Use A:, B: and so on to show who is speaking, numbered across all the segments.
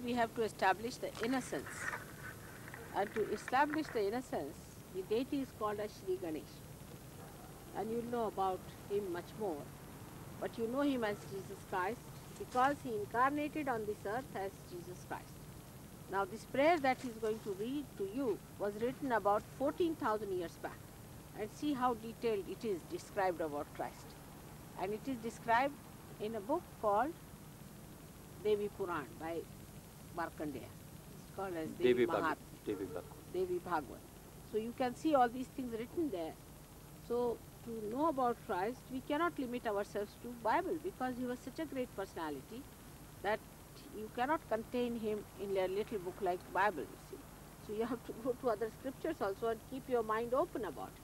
A: we have to establish the innocence. And to establish the innocence, the deity is called as Sri Ganesh. And you'll know about him much more. But you know him as Jesus Christ because he incarnated on this earth as Jesus Christ. Now this prayer that he's going to read to you was written about 14,000 years back. And see how detailed it is described about Christ. And it is described in a book called Devi Puran by Markandeya. It's called as Devi Mahat. Devi Bhagwan. So you can see all these things written there. So to know about Christ, we cannot limit ourselves to Bible because he was such a great personality that you cannot contain him in a little book like Bible, you see. So you have to go to other scriptures also and keep your mind open about it.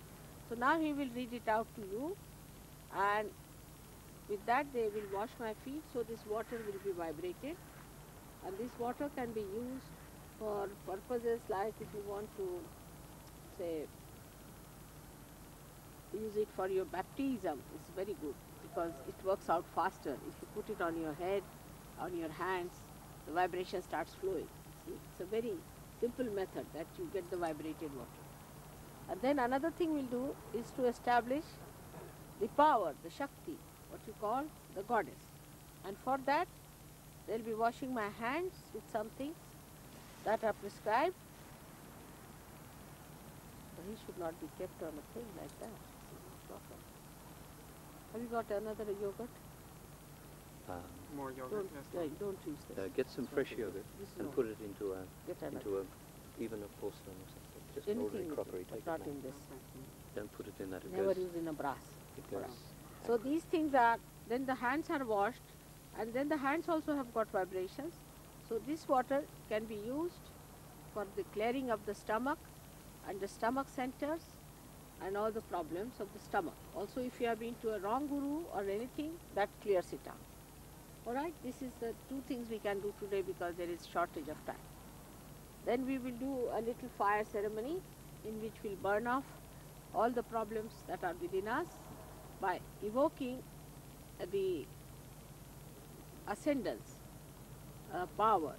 A: So now he will read it out to you, and with that they will wash my feet, so this water will be vibrated, and this water can be used for purposes like if you want to, say, use it for your baptism, it's very good because it works out faster. If you put it on your head, on your hands, the vibration starts flowing. See? It's a very simple method that you get the vibrated water. And then another thing we'll do is to establish the power, the Shakti, what you call the goddess. And for that, they'll be washing my hands with some things that are prescribed. But he should not be kept on a thing like that. Have you got another yogurt?
B: More yogurt?
A: Don't use this.
C: Get some fresh yogurt and put it into even a porcelain or something. Just an ordinary crockery.
A: But not in this.
C: Don't put it in that.
A: Never use in a brass.
C: It goes.
A: So these things are, then the hands are washed, and then the hands also have got vibrations. So this water can be used for the clearing of the stomach and the stomach centers and all the problems of the stomach. Also if you have been to a wrong guru or anything, that clears it out. Alright, this is the two things we can do today because there is shortage of time. Then we will do a little fire ceremony in which we'll burn off all the problems that are within us by evoking the ascendance power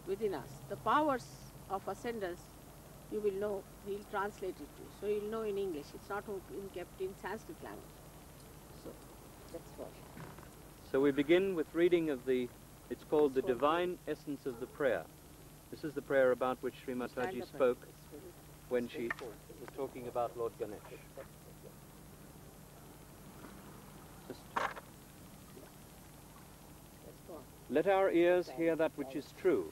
A: within us. The powers of ascendance, you will know, we'll translate it to you. So you'll know in English. It's not kept in Sanskrit language. So that's what.
C: So we begin with reading of it's called the Divine Essence of the Prayer. This is the prayer about which Sri Mataji spoke when she was talking about Lord Ganesh. Let our ears hear that which is true.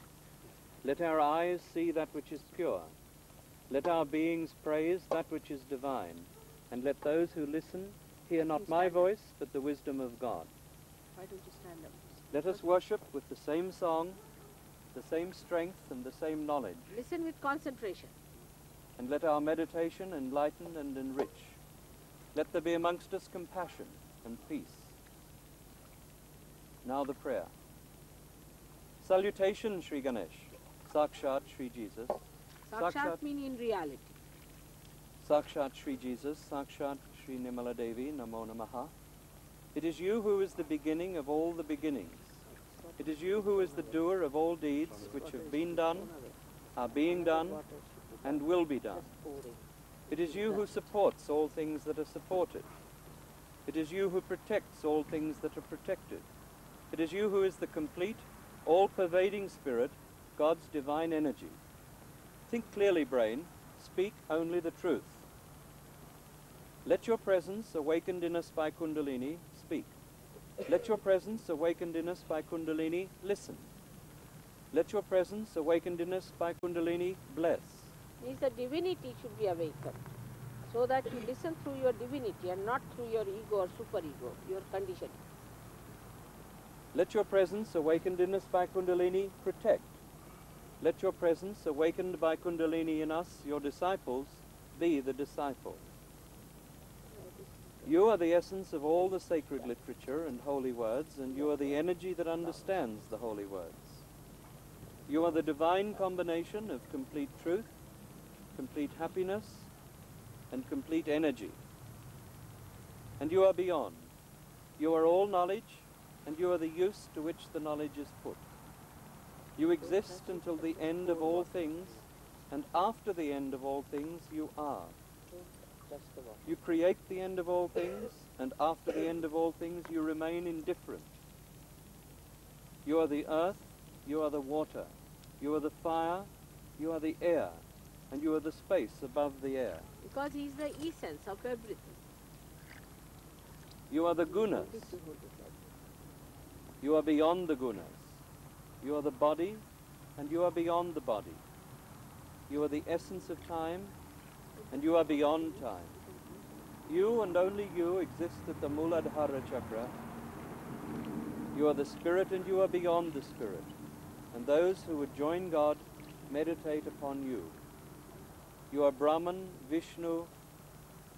C: Let our eyes see that which is pure. Let our beings praise that which is divine. And let those who listen hear not my voice, but the wisdom of God.
A: Why don't you stand up?
C: Let us worship with the same song, the same strength and the same knowledge.
A: Listen with concentration.
C: And let our meditation enlighten and enrich. Let there be amongst us compassion and peace. Now the prayer. Salutation, Sri Ganesh. Sakshat, Sri Jesus.
A: Sakshat meaning in reality.
C: Sakshat, Sri Jesus. Sakshat, Sri Nimala Devi. Namo Namaha. It is you who is the beginning of all the beginnings. It is you who is the doer of all deeds which have been done, are being done, and will be done. It is you who supports all things that are supported. It is you who protects all things that are protected. It is you who is the complete, all-pervading spirit, God's divine energy. Think clearly, brain. Speak only the truth. Let your presence, awakened in us by Kundalini, speak. Let your presence, awakened in us by Kundalini, listen. Let your presence, awakened in us by Kundalini, bless.
A: Means the divinity should be awakened, so that you listen through your divinity and not through your ego or superego, your conditioning.
C: Let your presence, awakened in us by Kundalini, protect. Let your presence, awakened by Kundalini in us, your disciples, be the disciple. You are the essence of all the sacred literature and holy words, and you are the energy that understands the holy words. You are the divine combination of complete truth, complete happiness, and complete energy. And you are beyond. You are all knowledge, and you are the use to which the knowledge is put. You exist until the end of all things, and after the end of all things you are. You create the end of all things, and after the end of all things you remain indifferent. You are the earth, you are the water, you are the fire, you are the air, and you are the space above the air.
A: Because he is the essence of everything.
C: You are the gunas. You are beyond the gunas. You are the body, and you are beyond the body. You are the essence of time, and you are beyond time. You and only you exist at the Muladhara chakra. You are the spirit, and you are beyond the spirit. And those who would join God meditate upon you. You are Brahman, Vishnu,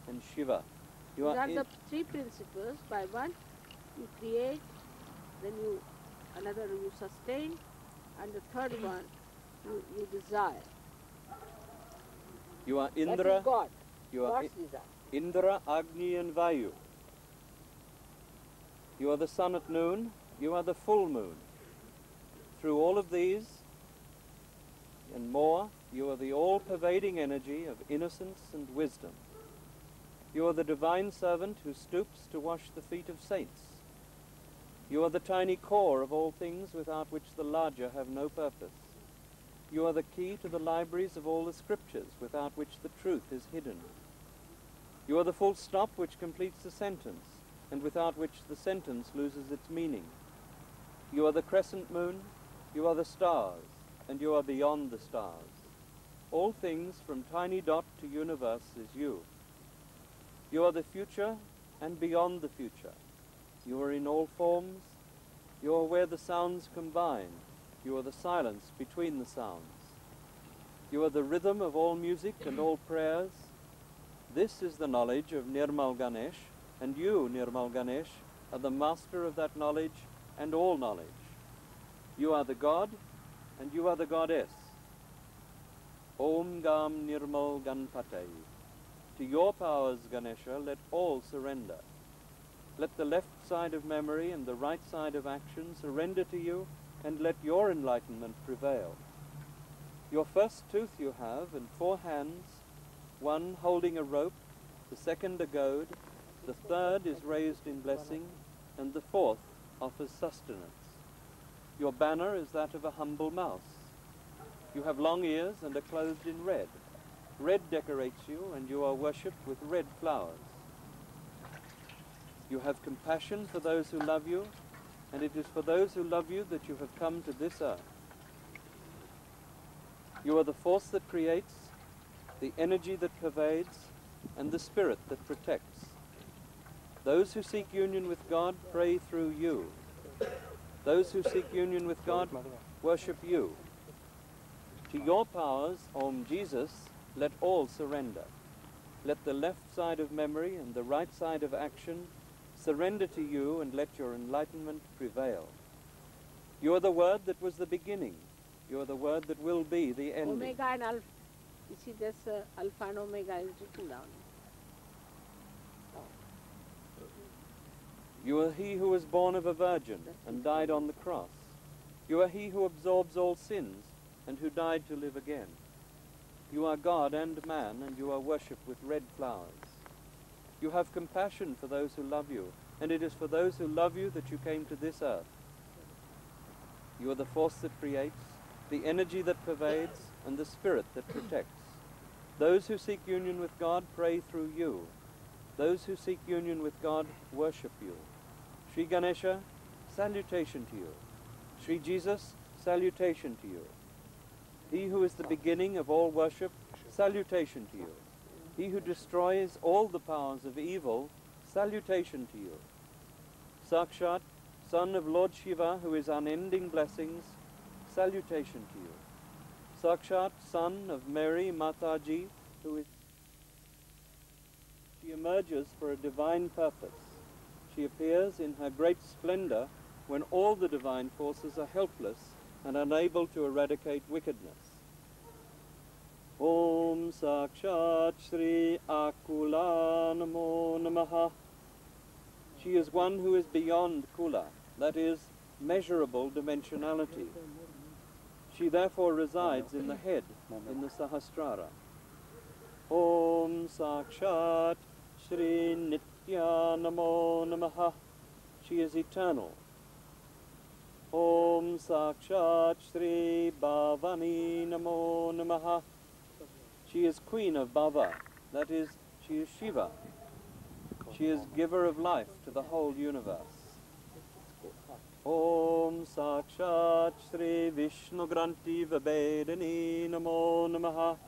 C: and Shiva. You
A: These are the three principles. By one, you create, then another you sustain, and the third one, you desire.
C: You are Indra.
A: That is God.
C: You are
A: God's desire.
C: Indra, Agni, and Vayu. You are the sun at noon. You are the full moon. Through all of these and more, you are the all-pervading energy of innocence and wisdom. You are the divine servant who stoops to wash the feet of saints. You are the tiny core of all things without which the larger have no purpose. You are the key to the libraries of all the scriptures without which the truth is hidden. You are the full stop which completes the sentence and without which the sentence loses its meaning. You are the crescent moon, you are the stars, and you are beyond the stars. All things from tiny dot to universe is you. You are the future and beyond the future. You are in all forms. You are where the sounds combine. You are the silence between the sounds. You are the rhythm of all music and all prayers. This is the knowledge of Nirmal Ganesh, and you, Nirmal Ganesh, are the master of that knowledge and all knowledge. You are the God, and you are the goddess. Om Gam Nirmal Ganpate. To your powers, Ganesha, let all surrender. Let the left side of memory and the right side of action surrender to you, and let your enlightenment prevail. Your first tooth you have, and 4 hands, one holding a rope, the second a goad, the third is raised in blessing, and the fourth offers sustenance. Your banner is that of a humble mouse. You have long ears and are clothed in red. Red decorates you, and you are worshipped with red flowers. You have compassion for those who love you, and it is for those who love you that you have come to this earth. You are the force that creates, the energy that pervades, and the spirit that protects. Those who seek union with God pray through you. Those who seek union with God worship you. To your powers, Om Jesus, let all surrender. Let the left side of memory and the right side of action surrender to you, and let your enlightenment prevail. You are the word that was the beginning. You are the word that will be the ending.
A: Omega and Alpha. You see, this Alpha and Omega is written down.
C: You are he who was born of a virgin and died on the cross. You are he who absorbs all sins and who died to live again. You are God and man, and you are worshipped with red flowers. You have compassion for those who love you, and it is for those who love you that you came to this earth. You are the force that creates, the energy that pervades, and the spirit that protects. Those who seek union with God pray through you. Those who seek union with God worship you. Sri Ganesha, salutation to you. Sri Jesus, salutation to you. He who is the beginning of all worship, salutation to you. He who destroys all the powers of evil, salutation to you. Sakshat, son of Lord Shiva, who is unending blessings, salutation to you. Sakshat, son of Mary Mataji, who is... She emerges for a divine purpose. She appears in her great splendor when all the divine forces are helpless and unable to eradicate wickedness. Om Sakshat Shri Akula Namo Namaha. She is one who is beyond Kula, that is, measurable dimensionality. She therefore resides in the head, in the Sahasrara. Om Sakshat Shri Nitya Namo Namaha. She is eternal. Om Sakshat Shri Bhavani Namo Namaha. She is Queen of Bhava, that is, she is Shiva. She is giver of life to the whole universe. Om Sakshat Shri Vishnu Granti Vabedani Namo Namaha.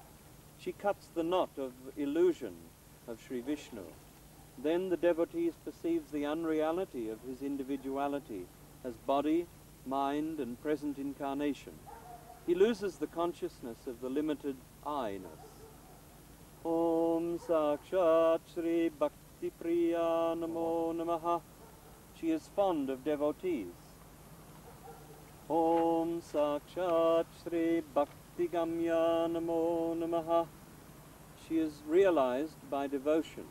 C: She cuts the knot of illusion of Sri Vishnu. Then the devotees perceives the unreality of his individuality as body, mind and present incarnation. He loses the consciousness of the limited I-ness. Om Sakshat Shri Bhakti Priya Namo Namaha. She is fond of devotees. Om Sakshat Shri Bhakti Gamya Namo Namaha. She is realized by devotion.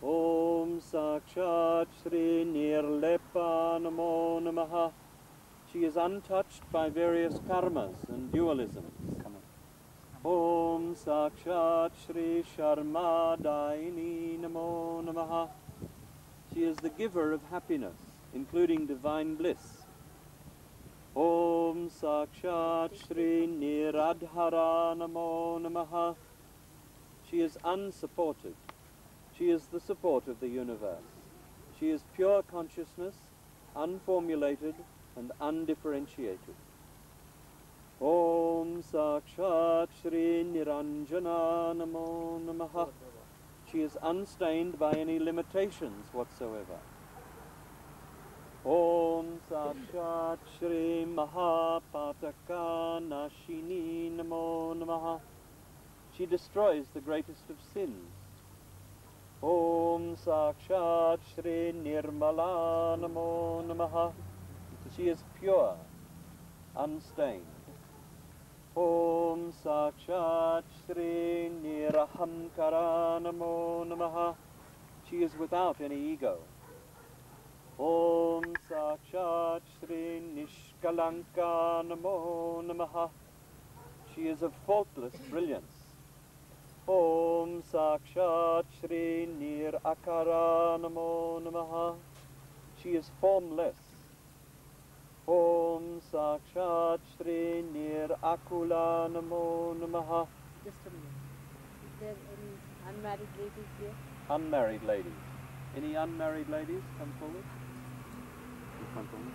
C: Om Sakshat Shri Nirlepa Namo Namaha. She is untouched by various karmas and dualisms. Om Sakshat Shri Sharma Daini Namo Namaha. She is the giver of happiness, including divine bliss. Om Sakshat Shri Niradhara Namo Namaha. She is unsupported. She is the support of the universe. She is pure consciousness, unformulated and undifferentiated. Om Sakshat Shri Niranjana Namo Namaha. She is unstained by any limitations whatsoever. Om Sakshat Shri Mahapataka Nashini Namo Namaha. She destroys the greatest of sins. Om Sakshat Shri Nirmala Namo Namaha. She is pure, unstained. Om Sakshat Shri Nirahamkara Namo Namaha. She is without any ego. Om Sakshat Shri Nishkalanka Namo Namaha. She is of faultless brilliance. Om Sakshat Shri Nirakara Namo Namaha. She is formless. Om Sakshat Shri Nirakula Namo Namaha.
A: Just a minute. Is there any unmarried ladies here?
C: Unmarried ladies. Any unmarried ladies come forward? Come forward.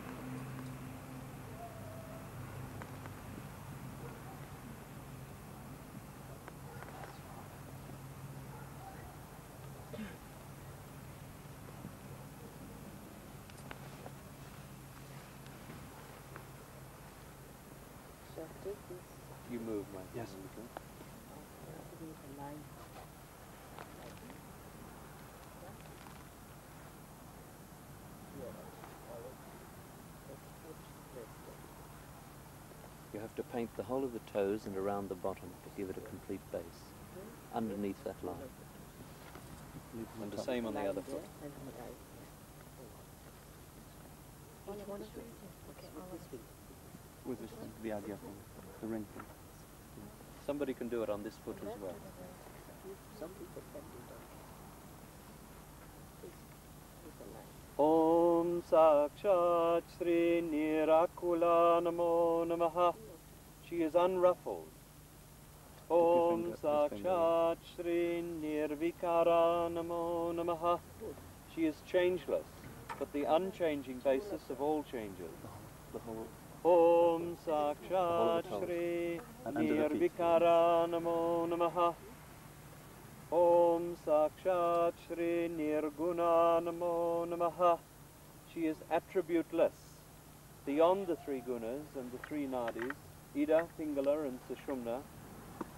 A: Shall I take this?
C: You move, my
B: Yes.
C: friend.
A: Give me the line.
C: You have to paint the whole of the toes and around the bottom to give it a complete base, underneath that line. And the same on the other foot.
A: And on the right. Each one of them? Okay, with this finger.
B: With this thing, the idea thing, the ring thing.
C: Somebody can do it on this foot as well.
A: Some people can do that. This is the line.
C: Om Sakshat Shri Nirakula Namo Namaha. She is unruffled. Om Sakshat Shri Nirvikara Namo Namaha. She is changeless, but the unchanging basis of all changes.
B: The whole,
C: Om Sakshat Shri Nirvikara Namo Namaha. Om Sakshat Shri Nirguna Namo Namaha. She is attributeless, beyond the three gunas and the three nadis, Ida, Pingala and Sushumna.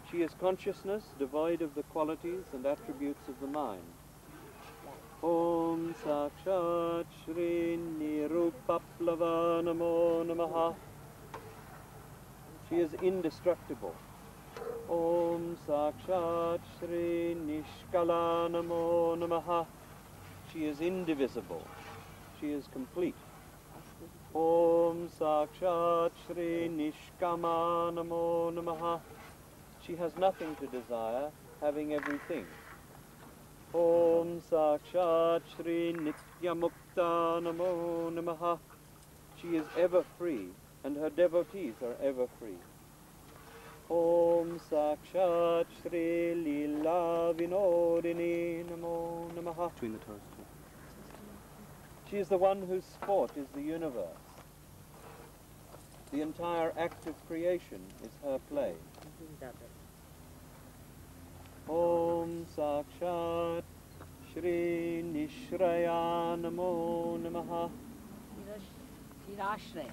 C: She is consciousness devoid of the qualities and attributes of the mind. Om Sakshat Shri Nirupaplava Namo Namaha. She is indestructible. Om Sakshat Shri Nishkala Namo Namaha. She is indivisible. She is complete. Om Sakshat Shri Nishkama Namo Namaha. She has nothing to desire, having everything. Om Sakshat Shri Nityamukta Namo Namaha. She is ever free, and her devotees are ever free. Om Sakshat Shri Lila Vinodini Namo Namaha.
B: Between the toes too.
C: She is the one whose sport is the universe. The entire act of creation is her play. Om Sakshat Shri Nishraya Namo Namaha.
A: Shirashraya.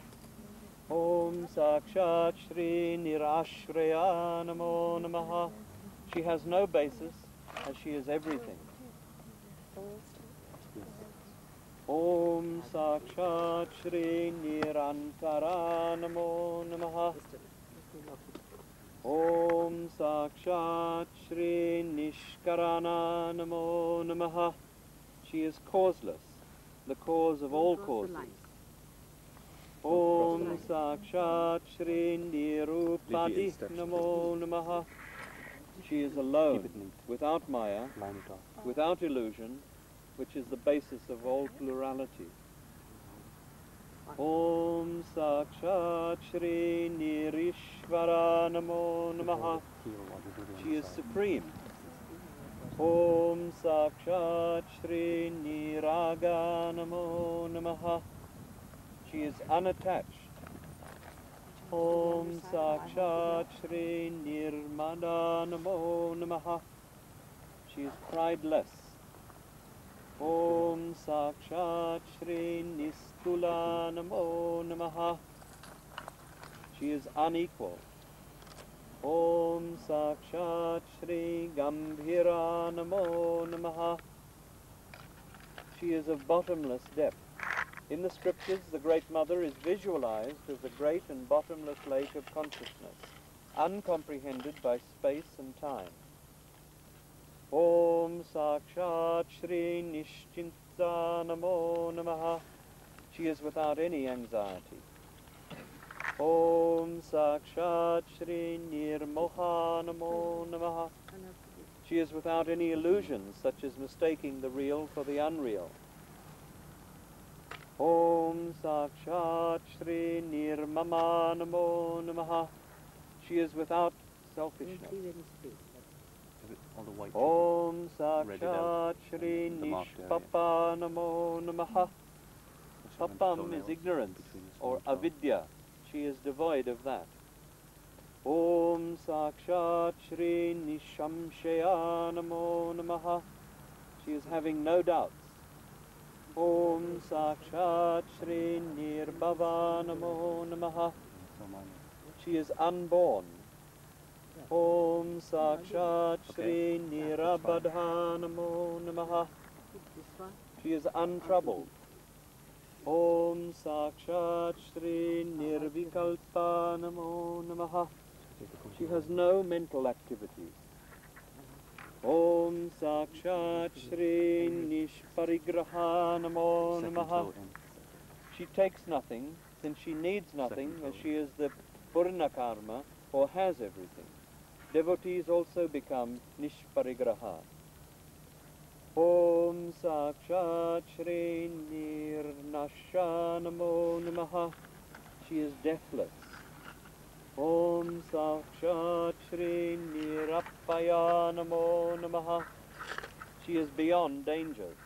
C: Om Sakshat Shri Nirashraya Namo Namaha. She has no basis, as she is everything. Om Sakshat Shri Nirantara Namo Namaha. Om Sakshat Shri Nishkarana Namo Namaha. She is causeless, the cause of all causes. Om Sakshat Shri Nirupadi Namo Namaha. She is alone, without maya,
B: Line it off.
C: without illusion, which is the basis of all plurality. Om Sakshat Shri Nirishvara Namo Namaha. She is supreme. Om Sakshat Shri Niraga Namo Namaha. She is unattached. Om Sakshat Shri Nirmada Namo Namaha. She is prideless. Om Sakshat Shri Nistula Namo Namaha. She is unequal. Om Sakshat Shri Gambhira Namo Namaha. She is of bottomless depth. In the scriptures, the Great Mother is visualized as a great and bottomless lake of consciousness, uncomprehended by space and time. Om Sakshat Shri Nishchinta Namo Namaha. She is without any anxiety. Om Sakshat Shri Nirmoha Namo Namaha. She is without any illusions, such as mistaking the real for the unreal. Om Sakshat Shri Nirmama Namo Namaha. She is without selfishness.
B: All the white
C: Om
B: Read it
C: Sakshat
B: out.
C: Shri
B: The marked area.
C: Nishpapa Namo Namaha.
B: Just one
C: Papam
B: toenail
C: is ignorance
B: between the
C: or
B: small toe.
C: avidya. She is devoid of that. Om Sakshat Shri Nishamshaya Namo Namaha. She is having no doubts. Om Sakshat Shri Nirbhava Namo Namaha.
B: So minor.
C: She is unborn. Om Sakshat Shri Nirabadha Namo Namaha. She is untroubled. Om Sakshat Shri Nirvikalpa Namo Namaha. She has no mental activities. Om Sakshat Shri Nishparigraha Namo
B: Second
C: Namaha.
B: toe in.
C: She takes nothing, since she needs nothing,
B: Second
C: as
B: toe.
C: she is the Purna Karma, or has everything. Devotees also become Nishparigraha. Om Sakshat Shri Nirnasha Namo Namaha. She is deathless. Om Sakshat Shri Nirappaya Namo Namaha. She is beyond dangers.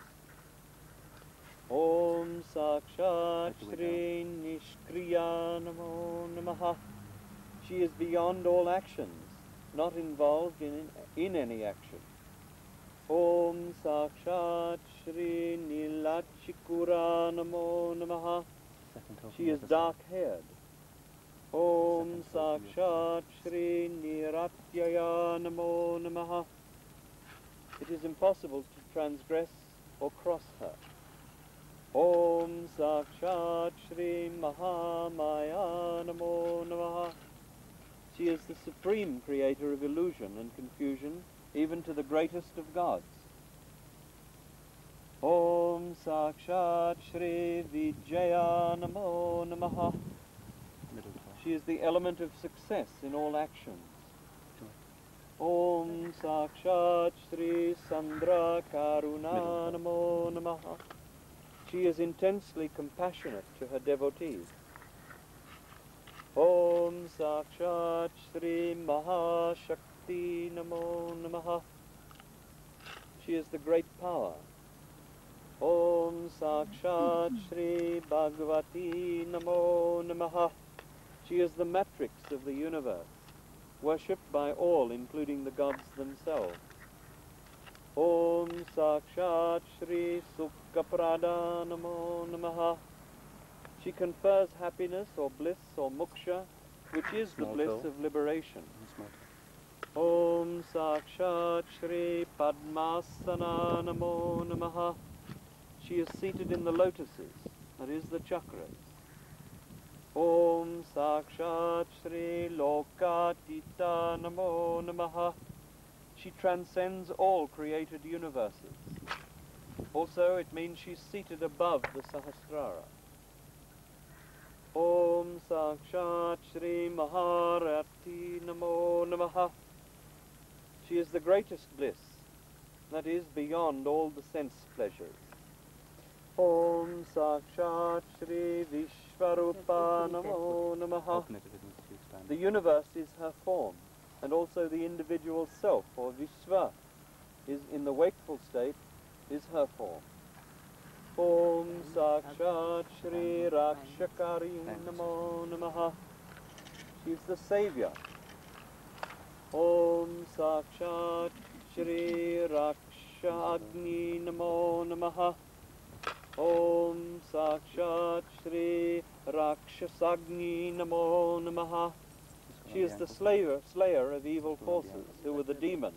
C: Om Sakshat
B: Take the way
C: Shri Nishkriya Namo Namaha. She is beyond all actions, not involved in any action. Om Sakshat Shri Nilachikura Namo Namaha.
B: Second toe
C: She
B: from
C: is
B: the other side.
C: dark-haired. Om
B: Second toe from the
C: Sakshat Shri Niratyaya Namo Namaha. It is impossible to transgress or cross her. Om Sakshat Shri Mahamaya Namo Namaha. She is the supreme creator of illusion and confusion, even to the greatest of gods. Om Sakshat Shri Vijaya Namo Namaha.
B: Middle toe.
C: She is the element of success in all actions. Om Sakshat Shri Sandra Karuna Namo Namaha. She is intensely compassionate to her devotees. Om Sakshat Shri Mahashakti Namo Namaha. She is the great power. Om Sakshat Shri Bhagavati Namo Namaha. She is the matrix of the universe, worshipped by all, including the gods themselves. Om Sakshat Shri Sukhaprada Namo Namaha. She confers happiness or bliss or moksha, which is the
B: Small
C: bliss
B: toe.
C: of liberation.
B: Small.
C: Om Sakshat Shri Padmasana Namo Namaha. She is seated in the lotuses, that is the chakras. Om Sakshat Shri Lokatita Namo Namaha. She transcends all created universes. Also, it means she's seated above the Sahasrara. Om Sakshat Shri Maharati Namo Namaha. She is the greatest bliss, that is beyond all the sense pleasures. Om Sakshat Shri Vishvarupa Namo Namaha.
B: Open it if it needs to be expanded.
C: The universe is her form, and also the individual self, or Vishva, is in the wakeful state, is her form. Om Sakshat Shri Rakshakari Namo Namaha. She is the savior. Om Sakshat Shri Raksha Agni Namo Namaha. Om Sakshat Shri Rakshasagni Namo Namaha. She is the slayer of evil forces, who were the demons.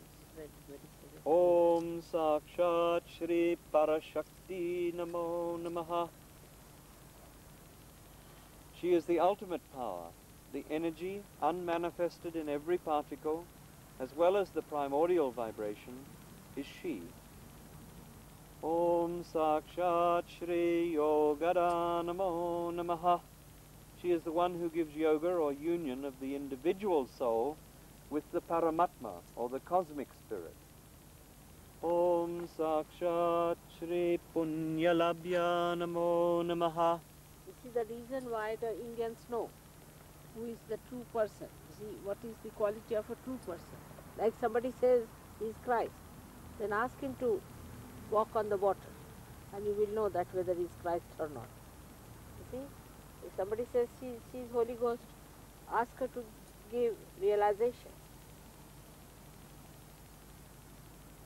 C: Om Sakshat Shri Parashakti Namo Namaha. She is the ultimate power, the energy unmanifested in every particle, as well as the primordial vibration, is she. Om Sakshat Shri Yogada Namo Namaha. She is the one who gives yoga or union of the individual soul with the Paramatma, or the cosmic spirit. Om Sakshat Shri Punyalabhya Namo Namaha.
A: This is the reason why the Indians know who is the true person. See, what is the quality of a true person? Like somebody says he is Christ, then ask him to walk on the water, and you will know that whether he is Christ or not. You see, if somebody says she is Holy Ghost, ask her to give realization.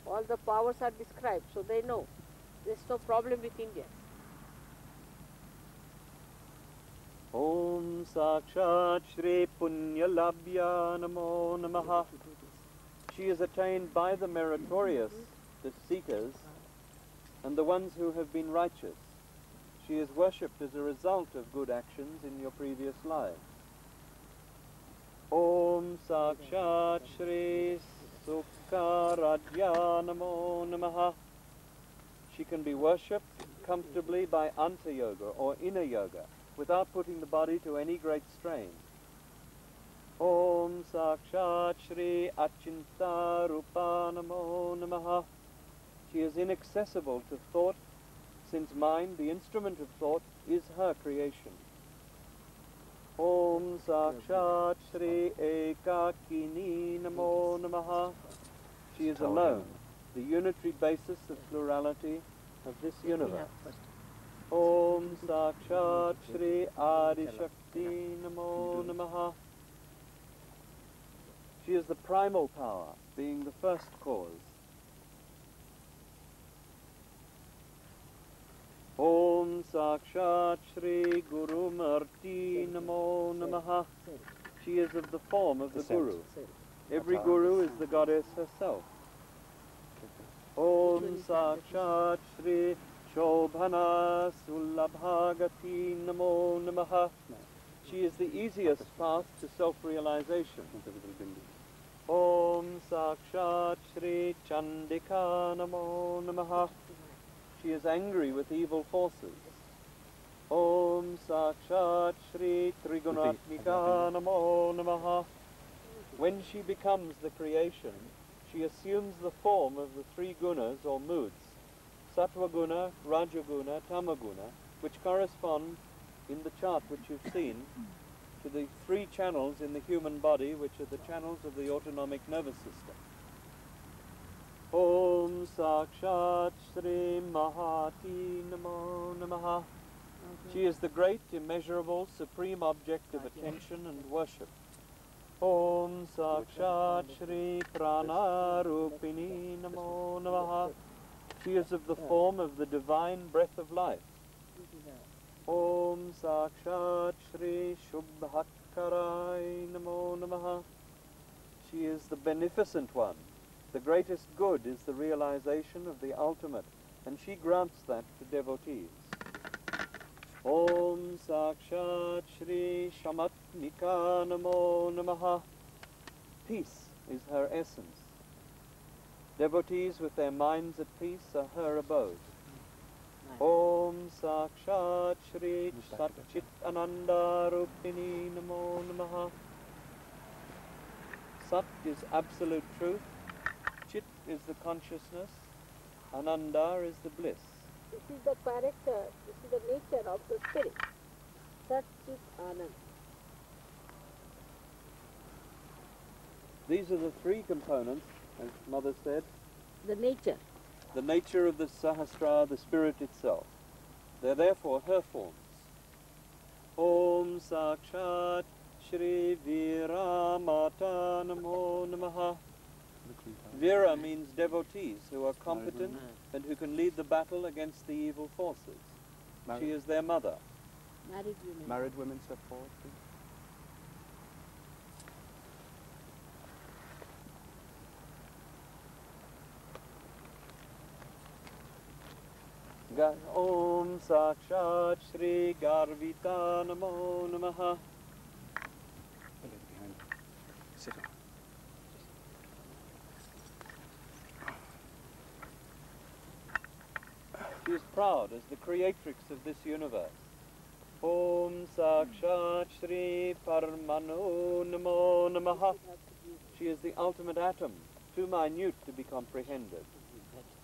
A: All the powers are described, so they know. There's no problem with Indians.
C: Om Sakshat Shri Punyalabhya Namo Namaha. She is attained by the meritorious, the seekers, and the ones who have been righteous. She is worshipped as a result of good actions in your previous lives. Om Sakshat Shri Sukharadhya Namo Namaha. She can be worshipped comfortably by Anta Yoga or inner yoga, without putting the body to any great strain. Om Sakshat Shri Achinta Rupa Namo Namaha. She is inaccessible to thought, since mind, the instrument of thought, is her creation. Om Sakshat Shri Ekakini Namo Namaha. She is alone, the unitary basis of plurality of this universe. Om Sakshat Shri Adi Shakti Namo Namaha. She is the primal power, being the first cause. Om Sakshat Shri Guru Murti Namo Namaha. She is of the form of the Guru. Every Guru is the goddess herself. Om Sakshat Shri Shobhana Sulabhagati Namo Namaha. She is the easiest path to self-realization. Om Sakshat Shri Chandika Namo Namaha. She is angry with evil forces. Om Sakshat Shri Trigunatmika Namo Namaha. When she becomes the creation, she assumes the form of the three gunas or moods, Sattva-guna, Rajaguna, Tamaguna, which correspond in the chart which you've seen to the three channels in the human body, which are the channels of the autonomic nervous system. Om Sakshat Shri Mahati Namo Namaha. She is the great, immeasurable, supreme object of attention and worship. Om Sakshat Shri Prana Rupini Namo Namaha. She is of the form of the divine breath of life. Om Sakshat Shri Shubhakarai Namo Namaha. She is the beneficent one. The greatest good is the realization of the ultimate, and she grants that to devotees. Om Sakshat Shri Shamatnika Namo Namaha. Peace is her essence. Devotees with their minds at peace are her abode. Om Sakshat Shri Satchit Ananda Rupini Namo Namaha. Sat is absolute truth. Chit is the consciousness. Ananda is the bliss.
A: This is the character, this is the nature of the spirit. Sat Chit Anand.
C: These are the three components, as Mother said.
A: The nature.
C: The nature of the Sahasrara, the spirit itself. They're therefore her forms. Om Sakshat Shri Vira Mata Namo Namaha. Vira means devotees who are competent and who can lead the battle against the evil forces. She is their mother.
A: Married women.
B: Married women step forward, please.
C: Om Sakshat Shri Garvita Namo Namaha.
B: Behind. Sit up.
C: She is proud as the creatrix of this universe. Om Sakshat Shri Paramanu Namo Namaha. She is the ultimate atom, too minute to be comprehended.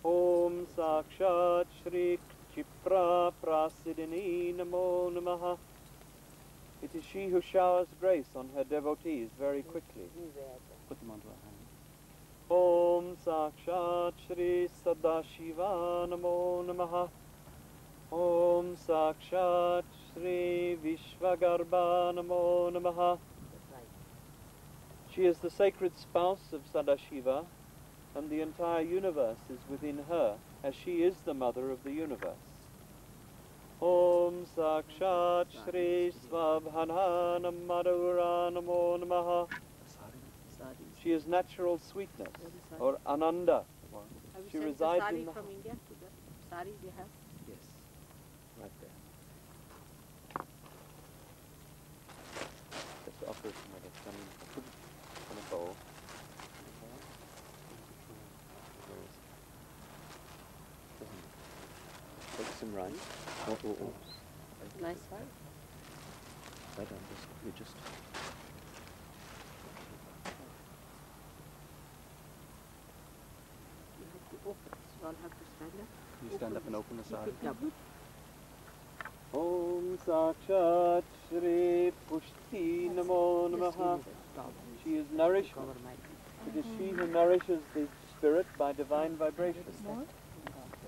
C: Om Sakshat Shri Chipra Prasidini Namo Namaha. It is she who showers grace on her devotees very quickly.
B: Put them onto our hand.
C: Om Sakshat Shri Sadashiva Namo Namaha. Om Sakshat Shri Vishvagarbha Namo Namaha. She is the sacred spouse of Sadashiva, and the entire universe is within her, as she is the mother of the universe. Om Sakshat Shri Svabhana Madhura Namo Namaha. She is natural sweetness, or Ananda.
A: Have
C: She
A: you sent the
C: resides
A: sari
C: in the
A: from India to the sari we have?
C: Yes, right there. Just offer it to Mother. Put it on a bowl. Take some rice. Oh.
A: Nice one.
C: Right on this. You just.
A: You have to open. So I'll have to stand up.
B: You stand up and open the sari.
A: Keep it up.
C: Om Sakshat Shri Pushti Namo Namaha. She is nourishment.
A: Cover my
C: It is she who nourishes the spirit by divine vibration.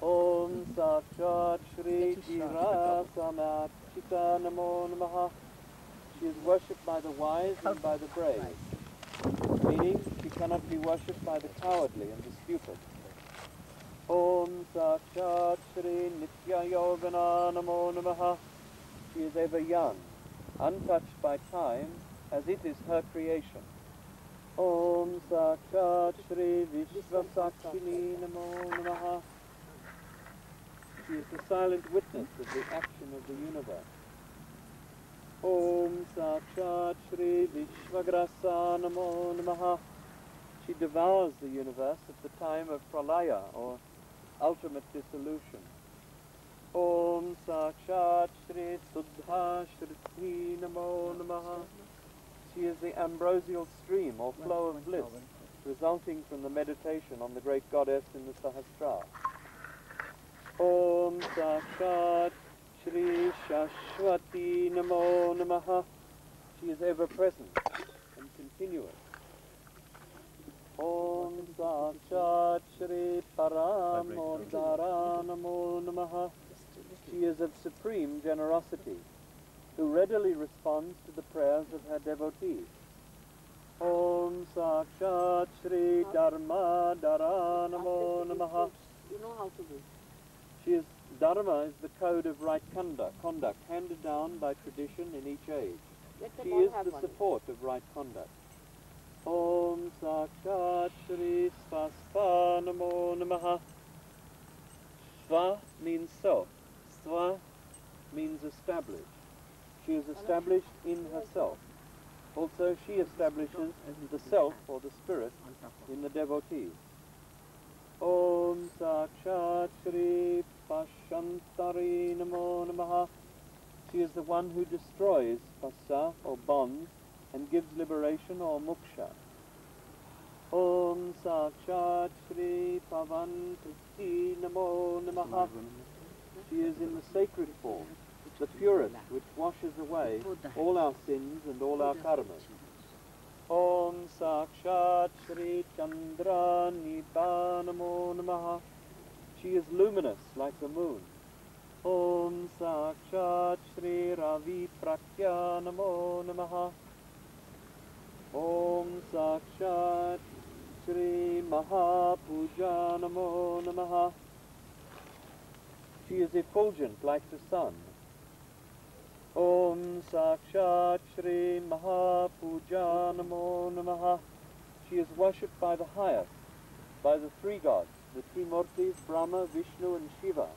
C: Om Sakshat Shri Jira Samachita Namo Namaha. She is worshipped by the wise and by the brave, meaning she cannot be worshipped by the cowardly and the stupid. Om Sakshat Shri Nitya Yogana Namo Namaha. She is ever young, untouched by time, as it is her creation. Om Sakshat Shri Vishvasakshini Namo Namaha. She is the silent witness of the action of the universe. Om Sakshat Shri Vishvagrasa Namo Namaha. She devours the universe at the time of pralaya, or ultimate dissolution. Om Sakshat Shri Suddha Shruti Namo Namaha. She is the ambrosial stream or flow of bliss resulting from the meditation on the great goddess in the Sahasrara. Om Sakshat Shri Shashwati Namo Namaha. She is ever present and continuous. Om Sakshat Shri Paramodhara Namo Namaha. She is of supreme generosity, who readily responds to the prayers of her devotees. Om Sakshat Shri Dharma Dara Namo Namaha.
A: You know how to do.
C: She is, Dharma is the code of right conduct handed down by tradition in each age.
A: Let them
C: She
A: all
C: is
A: have
C: the
A: one.
C: support of right conduct. Om Sakshat Shri Svasva Namo Namaha. Sva means self. Sva means established. She is established in herself. Also, she establishes the self or the spirit in the devotees. Om Sakshat Shri Pashantari Namo Namaha. She is the one who destroys pasa or bonds and gives liberation or moksha. Om Sakshat Shri Pavantuti Namo Namaha. She is in the sacred form, the purest, which washes away all our sins and all our karmas. Om Sakshat Shri Chandra Nipa Namo Namaha. She is luminous like the moon. Om Sakshat Shri Ravi Prakya Namo Namaha. Om Sakshat Shri Mahapuja Namo Namaha. She is effulgent like the sun. Om Sakshat Shri Mahapuja Namo Namaha. She is worshipped by the highest, by the three gods, the Trimurtis, Brahma, Vishnu and Shiva.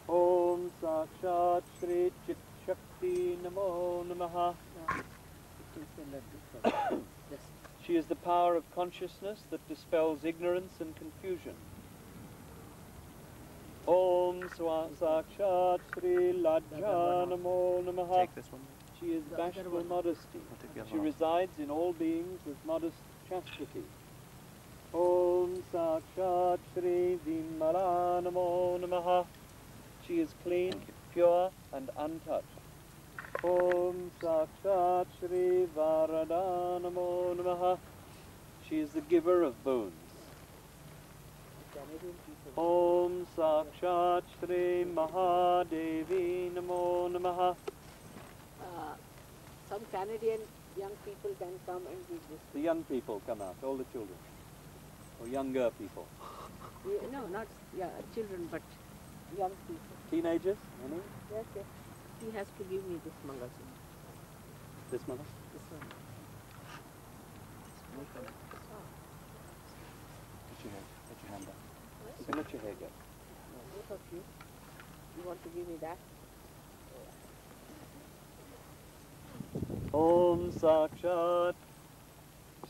C: Om Sakshat Shri Chit Shakti Namo Namaha. She is the power of consciousness that dispels ignorance and confusion. Om Sakshat Shri Lajja Namo Namaha.
B: Take this one.
C: She is bashful modesty.
B: I'll take the other
C: She
B: one.
C: resides in all beings with modest chastity. Om Sakshat Shri Vimala Namo Namaha. She is clean, pure and untouched. Om Sakshat Shri Varada Namo Namaha. She is the giver of boons. Om Sakshat Shri Mahadevi Namo Namaha.
A: Some Canadian young people can come and read this.
C: The young people come out, all the children. Or younger people.
A: No, not children, but young people.
C: Teenagers, any?
A: Yes, yes. He has to give me this mangalsutra.
B: This mother?
A: This one.
B: Put your hand down.
C: So let your hair go.
A: Both of you. You want to give me that?
C: Om Sakshat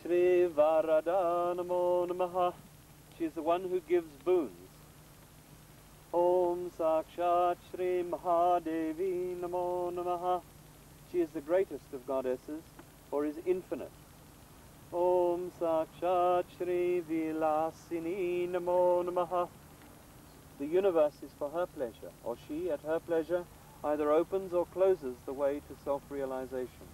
C: Shri Varada Namo Namaha. She is the one who gives boons. Om Sakshat Shri Mahadevi Namo Namaha. She is the greatest of goddesses, or is infinite. Om Sakshat Shri Vilasini Namo Namaha. The universe is for her pleasure, or she, at her pleasure, either opens or closes the way to self-realization.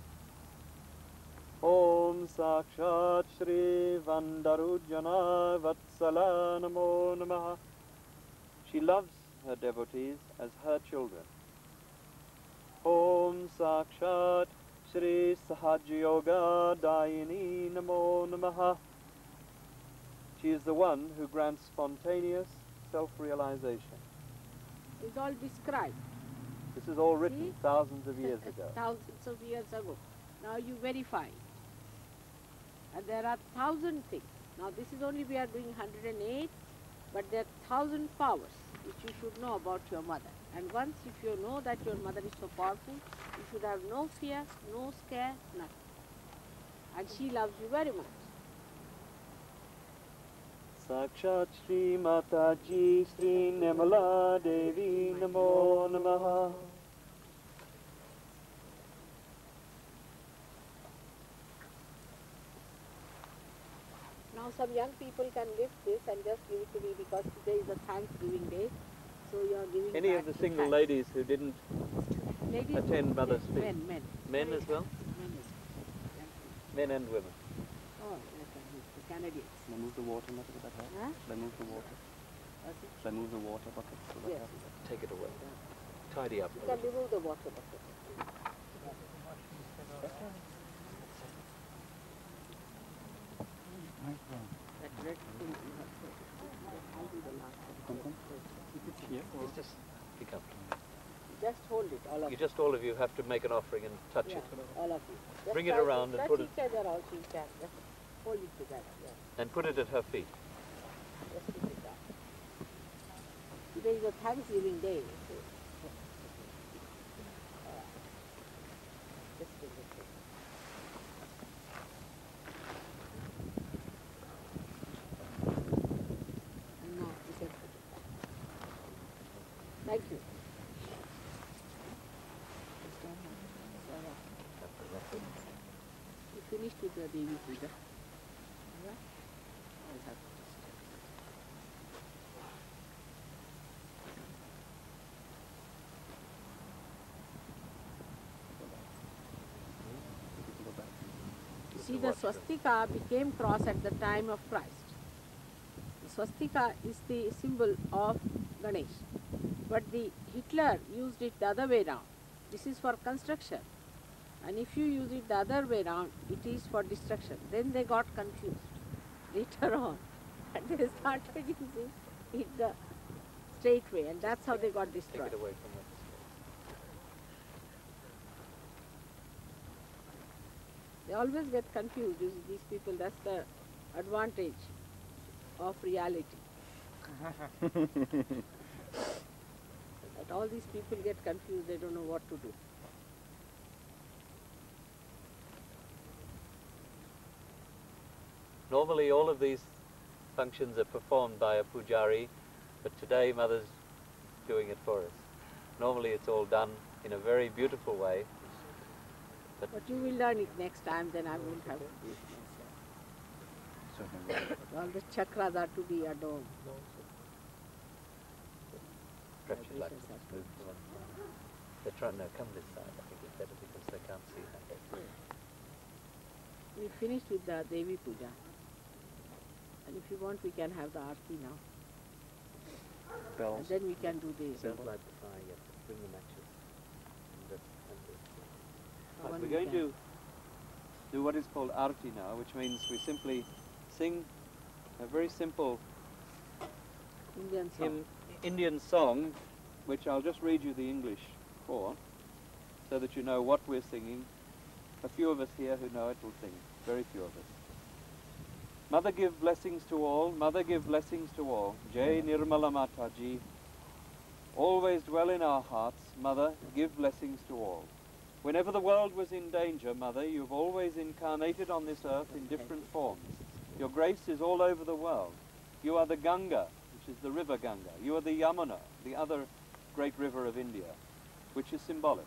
C: Om Sakshat Shri Vandarujana Vatsala Namo Namaha. She loves her devotees as her children. Om Sakshat Shri Sahaja Dayini Namo Namaha. She is the one who grants spontaneous self-realization.
A: It's all described.
C: This is all written
A: See?
C: thousands of years ago.
A: Thousands of years ago. Now you verify. And there are 1,000 things. Now this is only we are doing 108, but there are 1,000 powers which you should know about your mother. And once if you know that your mother is so powerful, you should have no fear, no scare, nothing. And she loves you very much.
C: Sakshat Shri Mataji Sri Nirmala Devi Namo Namaha.
A: Now some young people can lift this and just give it to me because today is a Thanksgiving day. So you are giving
C: Any
A: back
C: of the
A: to
C: single
A: thanks.
C: ladies who didn't
A: Ladies,
C: attend Mother's feast?
A: Men.
C: Men as well?
A: Men as well.
C: Men and women.
A: Oh, the Canadians.
B: They move the water bucket with that help?
A: Huh?
B: They move the water.
A: Okay.
B: They move the water bucket so that
A: Yes.
B: helps.
C: Take it away. Tidy up.
A: You can remove the water bucket. That red thing you have to. I'll do the last one.
B: Yeah.
C: It's just be comfortable.
A: Just hold it, all of
C: You
A: you.
C: just all of you have to make an offering and touch
A: Yeah,
C: it.
A: all of you. Just
C: Bring it
A: try to
C: around and
A: touch
C: put it-
A: each other also you can. Just hold it together. Yeah.
C: And put it at her feet.
A: Just keep it down. Today is a Thanksgiving day. So, just bring it in. No, you can put it back. Thank you. You finished with the Devi Puja. Yeah? I'll have to just check. See, the swastika became cross at the time of Christ. The swastika is the symbol of Ganesh. But the Hitler used it the other way round. This is for construction. And if you use it the other way round, it is for destruction. Then they got confused later on. And they started using it the straight way. And that's how they got
C: Take
A: destroyed.
C: it away from her.
A: They always get confused, you see, these people. That's the advantage of reality. That all these people get confused, they don't know what to do.
C: Normally all of these functions are performed by a pujari, but today Mother's doing it for us. Normally it's all done in a very beautiful way.
A: But you will learn it next time, then I won't have to do it myself. All the chakras are to be adorned.
C: Perhaps you'd like to move to one. They're trying to come this side. I think it's better because they can't see that.
A: We finished with the Devi Puja. And if you want, we can have the Aarti now. And
B: Bells.
A: then we can do the
C: Don't light the fire yet. Bring the matches.
A: Havan
C: We're
A: we
C: going
A: can.
C: to do what is called Aarti now, which means we simply sing a very simple
A: Indian song.
C: Indian song, which I'll just read you the English for, so that you know what we're singing. A few of us here who know it will sing, very few of us. Mother give blessings to all, Mother give blessings to all. Jai Nirmala Mataji. Always dwell in our hearts, Mother, give blessings to all. Whenever the world was in danger, Mother, you've always incarnated on this earth in different forms. Your grace is all over the world. You are the Ganga, which is the river Ganga. You are the Yamuna, the other great river of India, which is symbolic.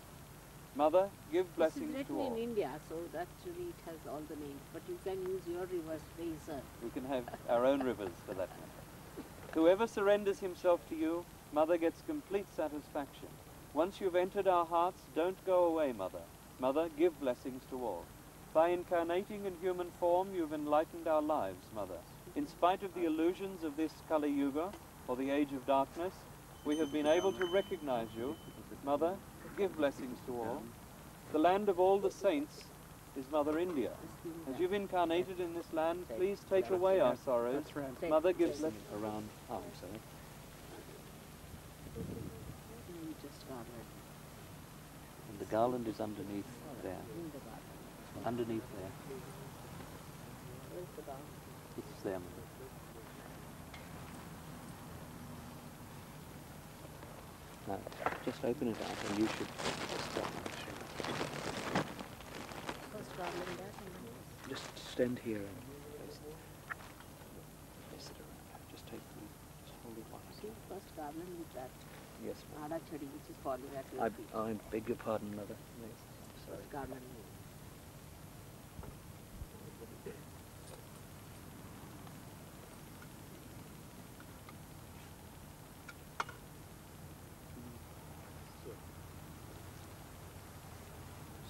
C: Mother, give blessings
A: This is
C: to
A: written
C: all.
A: in India, so actually it has all the names. But you can use your rivers, Razor.
C: We can have our own rivers for that matter. Whoever surrenders himself to you, Mother gets complete satisfaction. Once you've entered our hearts, don't go away, Mother. Mother, give blessings to all. By incarnating in human form, you've enlightened our lives, Mother. In spite of the illusions of this Kali Yuga, or the age of darkness, we have been able to recognize you. Mother, give blessings to all. The land of all the saints is Mother India. As you've incarnated in this land, please take away our sorrows.
B: That's right.
C: Mother gives blessings.
B: Around arms, sorry.
A: You just got it.
B: And the garland is underneath there.
A: In the garden.
B: Underneath there.
A: Where's the garden?
B: It's them. Now, just open it out and you should
A: First garland that and then
B: just stand here and place it around.
A: Garland with that
B: Yes, ma'am.
A: Nada Chadi, which is falling at your feet.
B: I beg your pardon, Mother. Yes, sorry.
A: That's Garland name.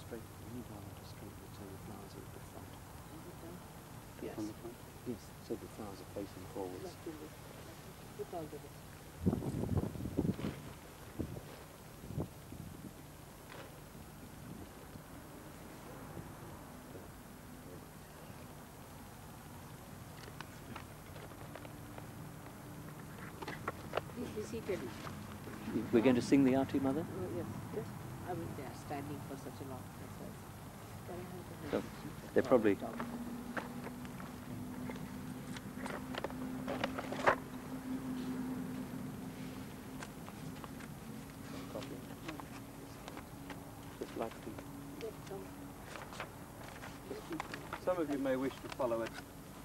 B: Straight, you want to straight so the flowers are at the front.
A: Is it done?
B: Yes. On the front? Yes, so the flowers are facing forwards.
A: Let's do this. Put all the rest. Please be seated.
B: We're going to sing the Aarti, Mother?
A: Oh, yes, yes. I mean, they are standing for such a long time. Can I have the
B: So,
A: hand?
B: they're probably...
A: Top.
B: Just like the...
A: Get some.
C: Some of you may wish to follow it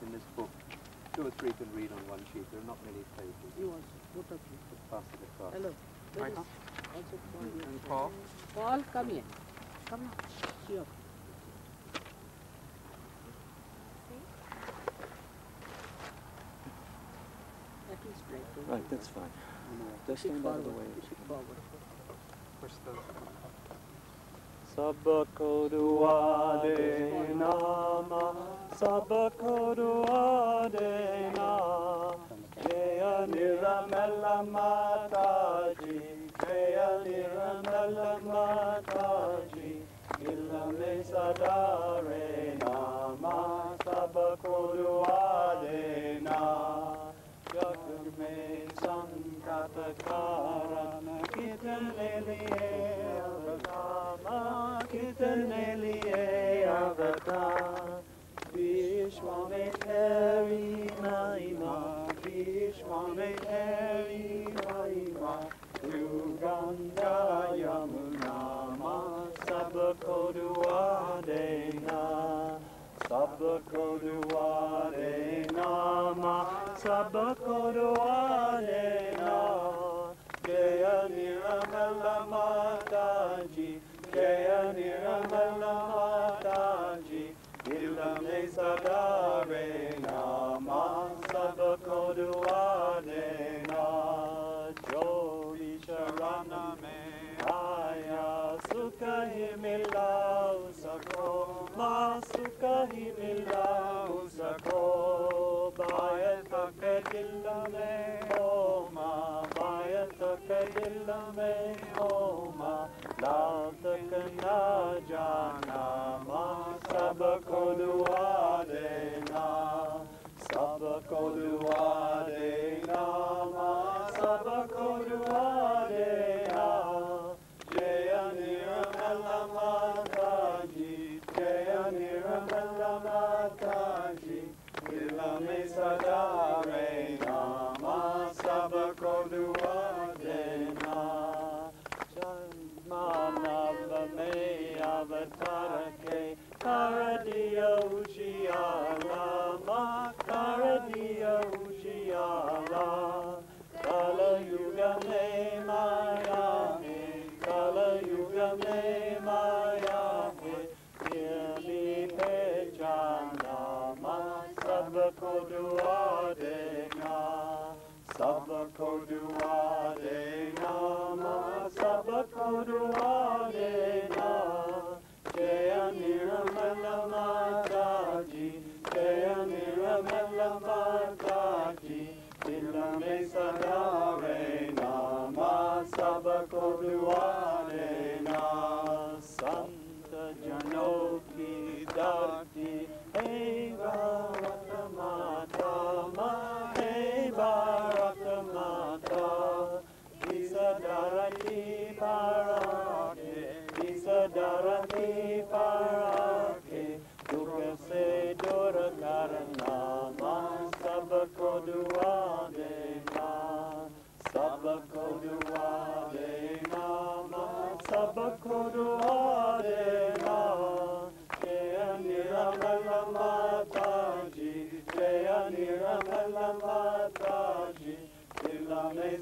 C: in this book. 2 or 3 can read on one sheet. There are not many pages.
A: You also, both of you.
C: Just pass it across.
A: Hello. There is
C: Michael?
A: also Paul.
C: And Paul?
A: Paul, come here. Come now. Here. That is right. don't
B: Right,
A: you?
B: that's fine. Just
A: Push it
B: stand out of the
A: forward.
B: way.
A: Push it forward.
C: Push the...
D: Sabbakoduade nama, Sabbakoduade na, Jaya Niramela Mataji, Jaya Niramela Mataji, Ilame Sadare nama, Sabbakoduade na, Jagme Sankatakara, Kitaneliye Avatama, Kitaneliye Avatar, Vishwameteri Naima, Vishwameteri Naima, Uganda Yamunama, Sabbakoduade na, Sabbakoduade nama, Sabbakoduade na, Jaya Niramela Mataji, Jaya Niramela Mataji, Ilame Sadare nama, Sabbakoduade na, Jodi Sharaname Aya Sukahimila Usako, Ma Sukahimila Usako, Bayatakatilame Oma, Bayatakatilame Oma, Lavtakana Janama, Sabbakoduade na, Sabbakoduade nama, Sabbakoduade na, Jaya Niramela Mataji, Jaya Niramela Mataji, Ilame Sadare nama, Sabbakoduade na, Janmanavame Avatarake, Karadia Ujiala, Karadia Ujiala, Kala Yuga Me Maya He, Kala Yuga Me Maya He, Yami Pejana Ma, Sabbakoduade na, Sabbakoduade nama, Sabbakoduade na, Jaya Niramela Mataji, Jaya Niramela Mataji, Ilame Sadare nama, Sabbakoduade na, Santa Janoki Dati, Hey Barakamata, Hey Barakamata, Isa Darati Parate,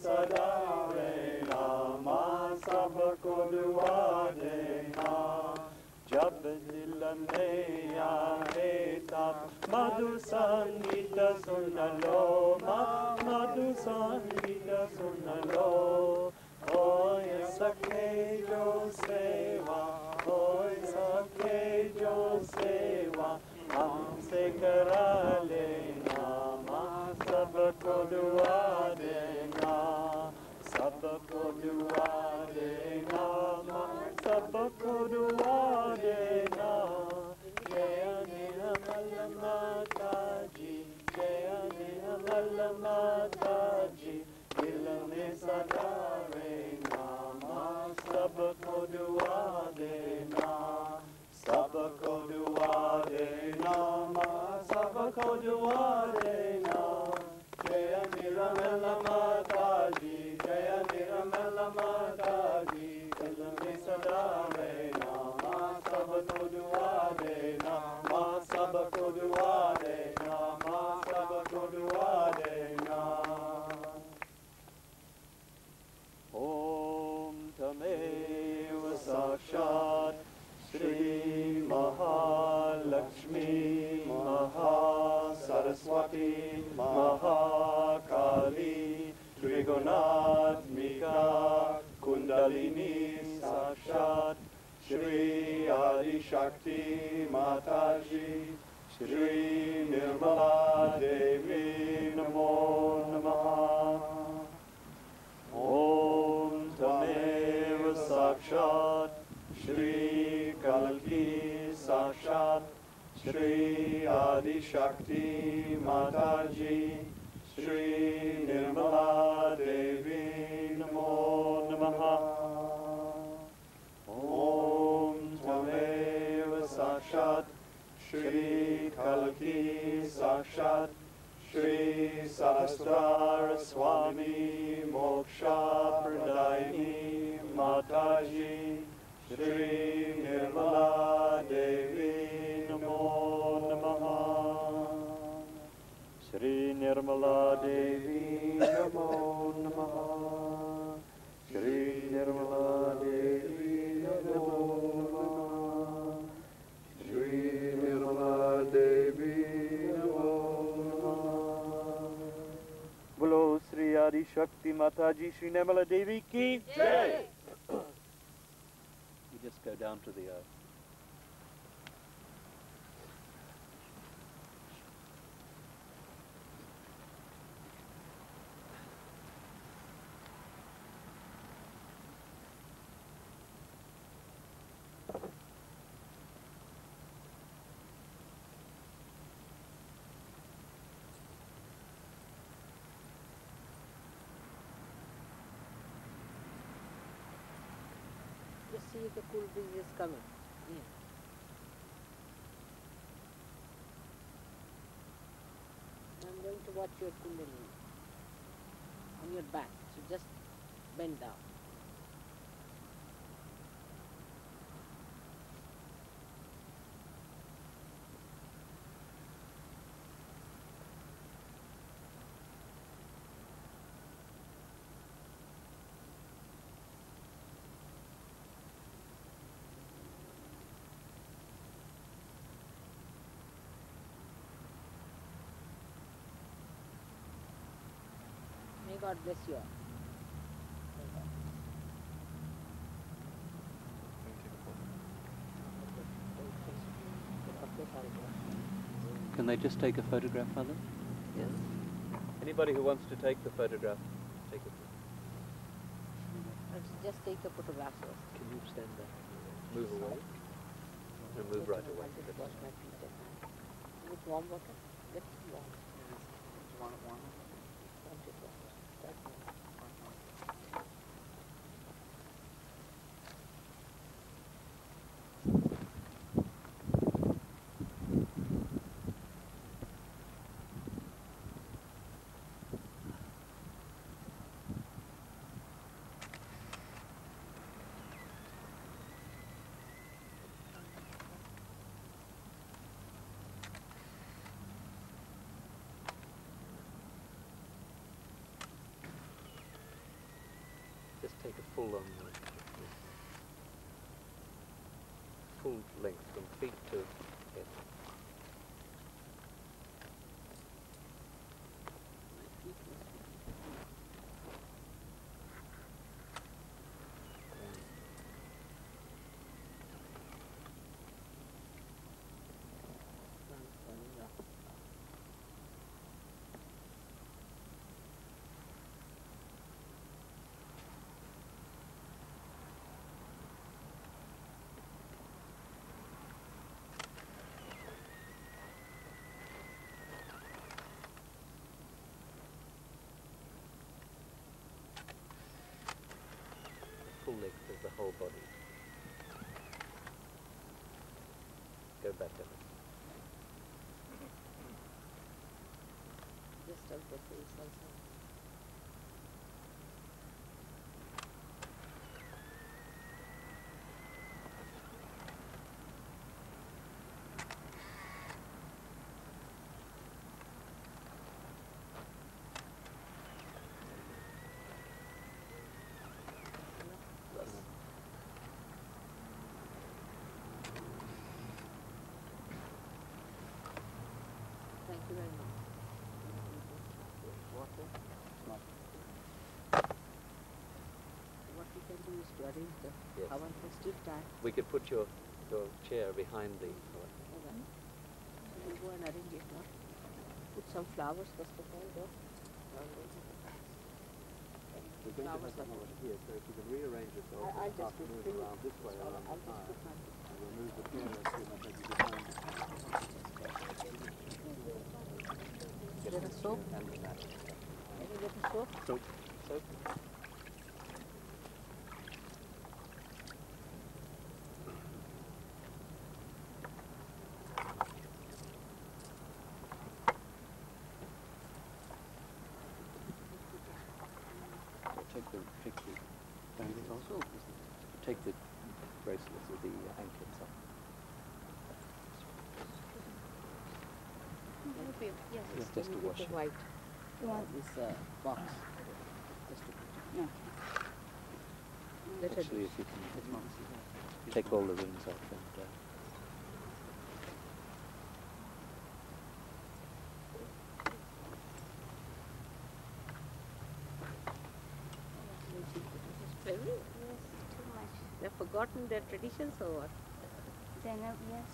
D: sadare nama sabko dua dena. Jab dil mein aaye tab madhu sangita sunalo, madhu sangita sunalo. Hoy sakhe jo seva, hoy sakhe jo seva, हमसे करा लेना, माँ सबको दुआ देना, सबको दुआ देना, माँ सबको दुआ देना. जय निर्मल माता जी, जय निर्मल माता जी, दिल में सदा रहना, माँ सबको दुआ देना, सबको दुआ देना, माँ सबको दुआ देना. जय निर्मल माता जी, जय निर्मल माता जी, दिल में सदा रहना, माँ सबको दुआ देना, माँ सबको दुआ देना, माँ सबको दुआ देना. ओम तमेव साक्षात् Shri Mahalakshmi Mahasaraswati Mahakali Trigunatmika Kundalini Sakshat Shri Adi Shakti Mataji Shri Nirmala Devi Namo Namaha. Om Tameva Sakshat Shri Kalki Sakshat Shri Adi Shakti Mataji Shri Nirmala Devi Namo Namaha. Om Tameva Sakshat Shri Kalki Sakshat Shri Sahasrara Swami Moksha Pradayini Mataji Shri Nirmala Devi Namo Namaha. Shri Nirmala Devi Namo Namaha. Shri Nirmala Devi Namo Namaha. Shri Nirmala Devi Namo Namaha. Bolo Sri Adi Shakti Mataji Shri Nirmala Devi ki Jai.
C: Just go down to the earth.
A: See the cool breeze is coming. I'm going to watch your kundalini on your back. So just bend down. May God bless you all.
B: Can they just take a photograph, Father?
A: Yes.
C: Anybody who wants to take the photograph, take it.
A: Let's just take a photograph first.
C: Can you stand there? Move away. And move right away.
A: I just wash my feet and hands. With warm water? Get it warm. Want it warm? Want it warm. That's warm.
C: take a full on the full length from feet to head. Full length of the whole body. Go back a little.
A: Just of the face also. Thank you very much. Water. What we can do is to arrange the
C: Yes.
A: oven for still time.
C: We could put your chair behind the
A: Okay. So we'll go and arrange it now. Put some flowers first of all, though.
C: We're going to have some over here, so if you can rearrange yourself
A: I'll just
C: move
A: bring it.
C: around this way around
A: I'll
C: the
A: just
C: fire,
A: put my
C: and remove the piano so much as you can.
A: Get a soap?
C: And the mat.
A: Can you get a soap?
C: Soap. Soap.
B: Take the bangles off.
A: Soap.
B: Take the bracelets with the anklets off.
A: Yes,
B: Yeah, just to
A: let me get
B: wash
A: the
B: it.
A: white.
E: You want
A: This box. Just to put
E: no.
A: let her
B: Actually,
A: do.
B: if you can take all the rings off and
A: Very.
E: Yes, too much.
A: They've forgotten their traditions or what?
E: Then yes.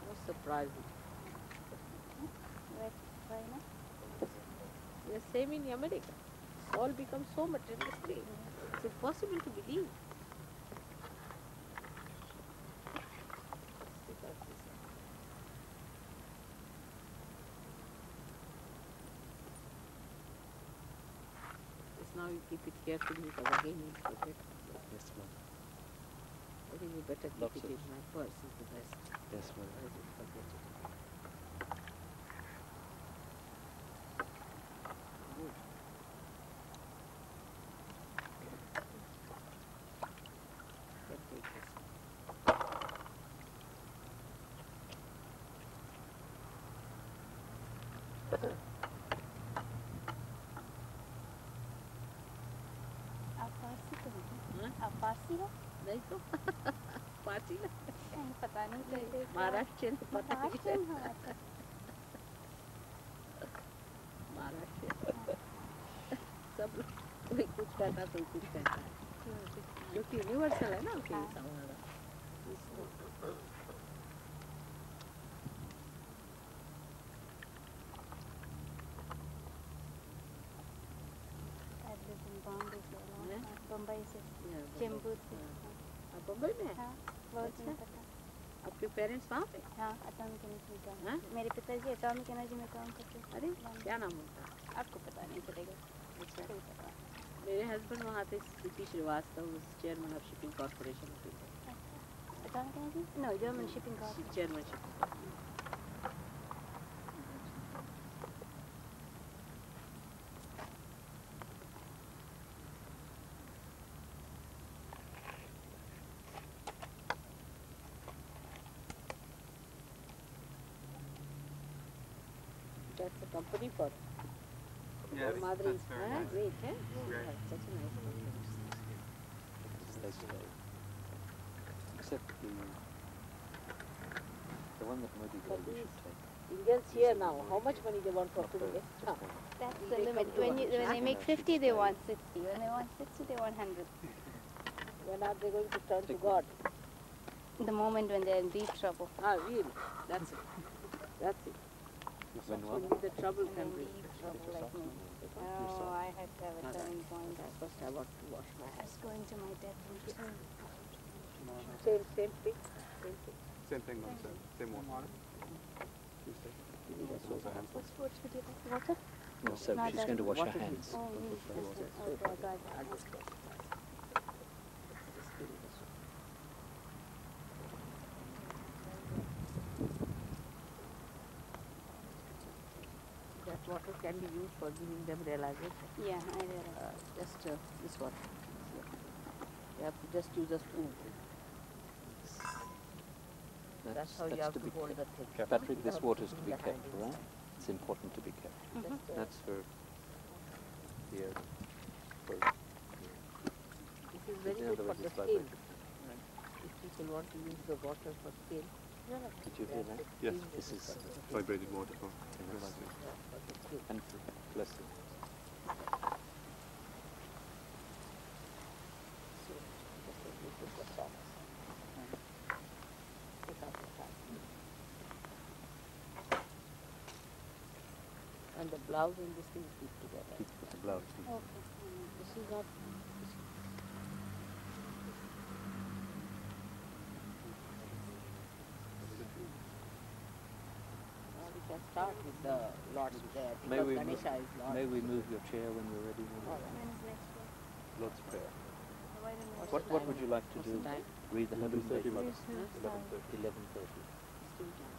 A: Most surprising.
E: Wait, why not?
A: The same in America. It's all become so materialistic. It's impossible to believe. Just now you keep it carefully because again you forget.
B: yes, ma'am.
A: I think you better keep
B: Lots
A: it
B: of-
A: in my purse is the best.
B: Yes, ma'am.
A: Otherwise you forget it. Good. Can take this.
E: आप पारसी तो नहीं
A: हाँ?
E: आप पारसी हो
A: नहीं तो party ना
E: नहीं, पता नहीं कैसे
A: महाराष्ट्र पता नहीं
E: महाराष्ट्र हाँ अच्छा
A: महाराष्ट्र सब लोग कोई कुछ कहता कोई कुछ कहता है जो कि यूनिवर्सल है ना कि
E: हाँ।
A: हमारा
E: I live in Bombay for a long
A: Yeah?
E: time. Bombay से
A: Yeah,
E: चेंबूर से
A: आप बम्बई में हैं?
E: हाँ बहुत
A: अच्छा।
E: नहीं पता
A: आपके पेरेंट्स वहाँ पे
E: हाँ एटॉमिक एनर्जी में
A: हाँ?
E: काम मेरे पिताजी एटॉमिक एनर्जी में काम करते हैं
A: अरे
E: बॉम्बे।
A: क्या नाम होता है
E: आपको पता नहीं चलेगा
A: अच्छा
E: कोई पता
A: मेरे हस्बैंड वहाँ थे CP Srivastava chairman of shipping corporation of India
E: atomic energy no German shipping corporation
A: chairman shipping That's a company for
D: Yes,
A: Madri.
D: that's very
A: Ah,
D: nice.
A: great, eh?
D: Great.
A: Yeah, such a nice photo.
B: They stay. Except the one that Modi
A: But
B: gave we
A: these
B: should take.
A: Indians here now, how much money they want for filming extra?
E: That's
A: Will
E: the
A: they
E: limit.
A: come to
E: When
A: us?
E: they
B: No,
E: make
B: she'd
E: 50, they
B: stay.
E: want 60. When they want 60, they want 100.
A: When are they going to turn to
B: Take
A: God?
E: The moment when they're in deep trouble.
A: Ah, really? That's it. That's it.
B: When what?
A: Only the trouble
E: And
A: can
E: in
A: bring.
E: deep trouble like me. Oh, I had to have a turning point.
A: First I want to wash my
E: I
A: hands.
E: was going to my death room soon.
A: Same thing? Same thing.
D: Same thing, Mom said. Same water. Tuesday. Also hands.
E: What's what would you like? Water?
B: No, so
E: Not
B: she's
E: that
B: going to wash her
A: water
B: hands.
E: Oh, me. Okay, I got it.
A: I'll just get it. Just give me this one. That water can be used for giving them realization.
E: Yeah, I realize.
A: Just this one. You have to just use a spoon. That's how you have to
B: be
A: hold the
B: kept.
A: thing.
B: Patrick, this
A: Without
B: water is to be
A: putting the
B: kept,
A: hand
B: right? It's important to be kept.
A: Just,
B: That's for here. For
A: this is very good for the skin. If people want to use the water for skin,
B: did you hear that?
D: Yes.
B: This is
D: Vibrated water for
A: for the skin.
B: and for blessing.
A: So, just let me put the socks. Take out the tie. And the blouse and this thing keep together.
B: Keep with the blouse.
E: Okay.
A: This is not. Now we can start with the Lord's Prayer
B: May
A: because
B: we
A: Ganesha is Lord.
B: May we move your chair when you're ready?
A: All right.
E: When is next one?
B: Lord's Prayer.
E: Why don't we
B: What would you like to
A: What's
B: do?
A: the time?
B: Read the 108.
D: 11:30, Mother.
B: 11:30.
A: Still time.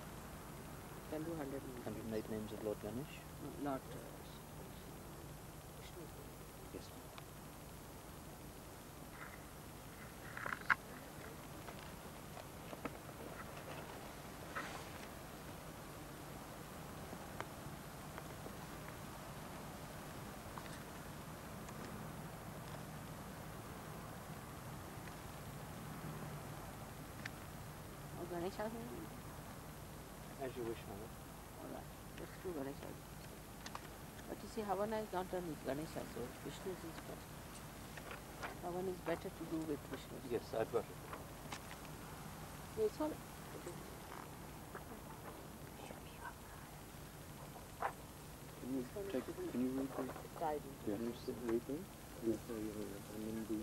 A: Can do 100 minutes.
B: 108 names of Lord Ganesh.
A: No, not Vishnu.
B: Yes.
A: Or Ganesha.
B: As you wish, Mother.
A: Alright, let's do Ganesha. But you see, Havana is not done with Ganesha, so Vishnu is first. Havan is better to do with Vishnu.
B: Yes, I've got it.
A: Yeah, it's all.
B: Can you take? Can you read the?
A: Guide
B: Can you read them? Yes, and then the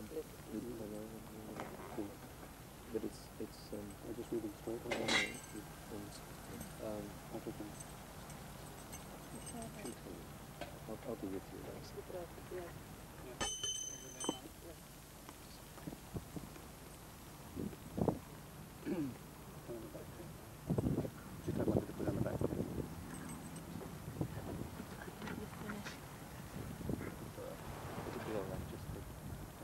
B: but it's I just read them straight. I'll be with you.
D: She told Mother to put on the back.
B: It'll be all right. Just take.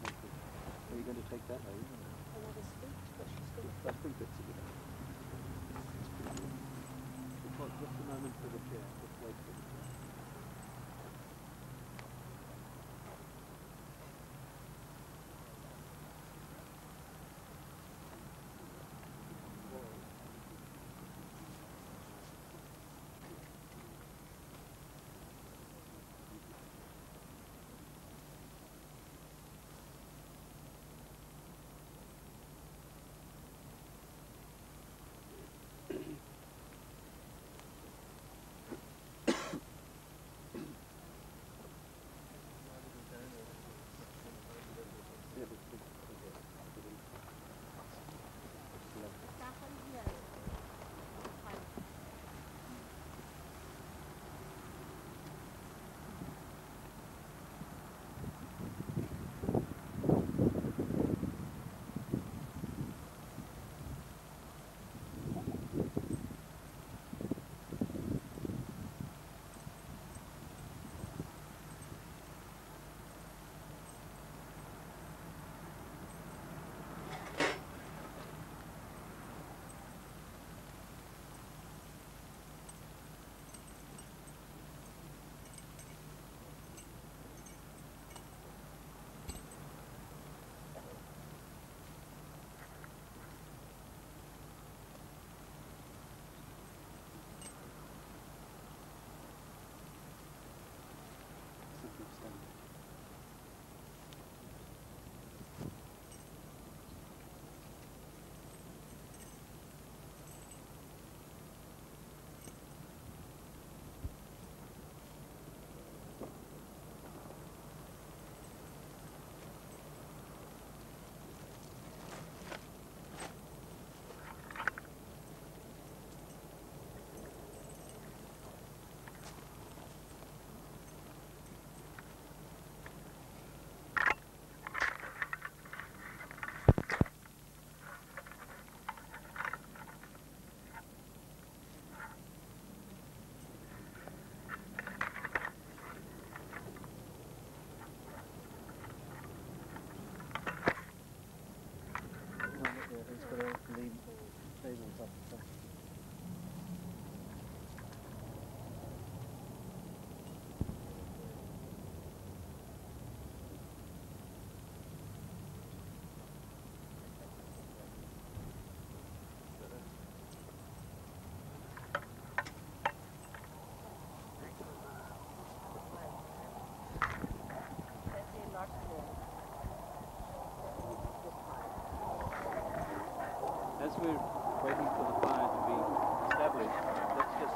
B: Are you going to take that? Are you? I think that's a good idea. Just a moment for the chair. Just wait for the chair.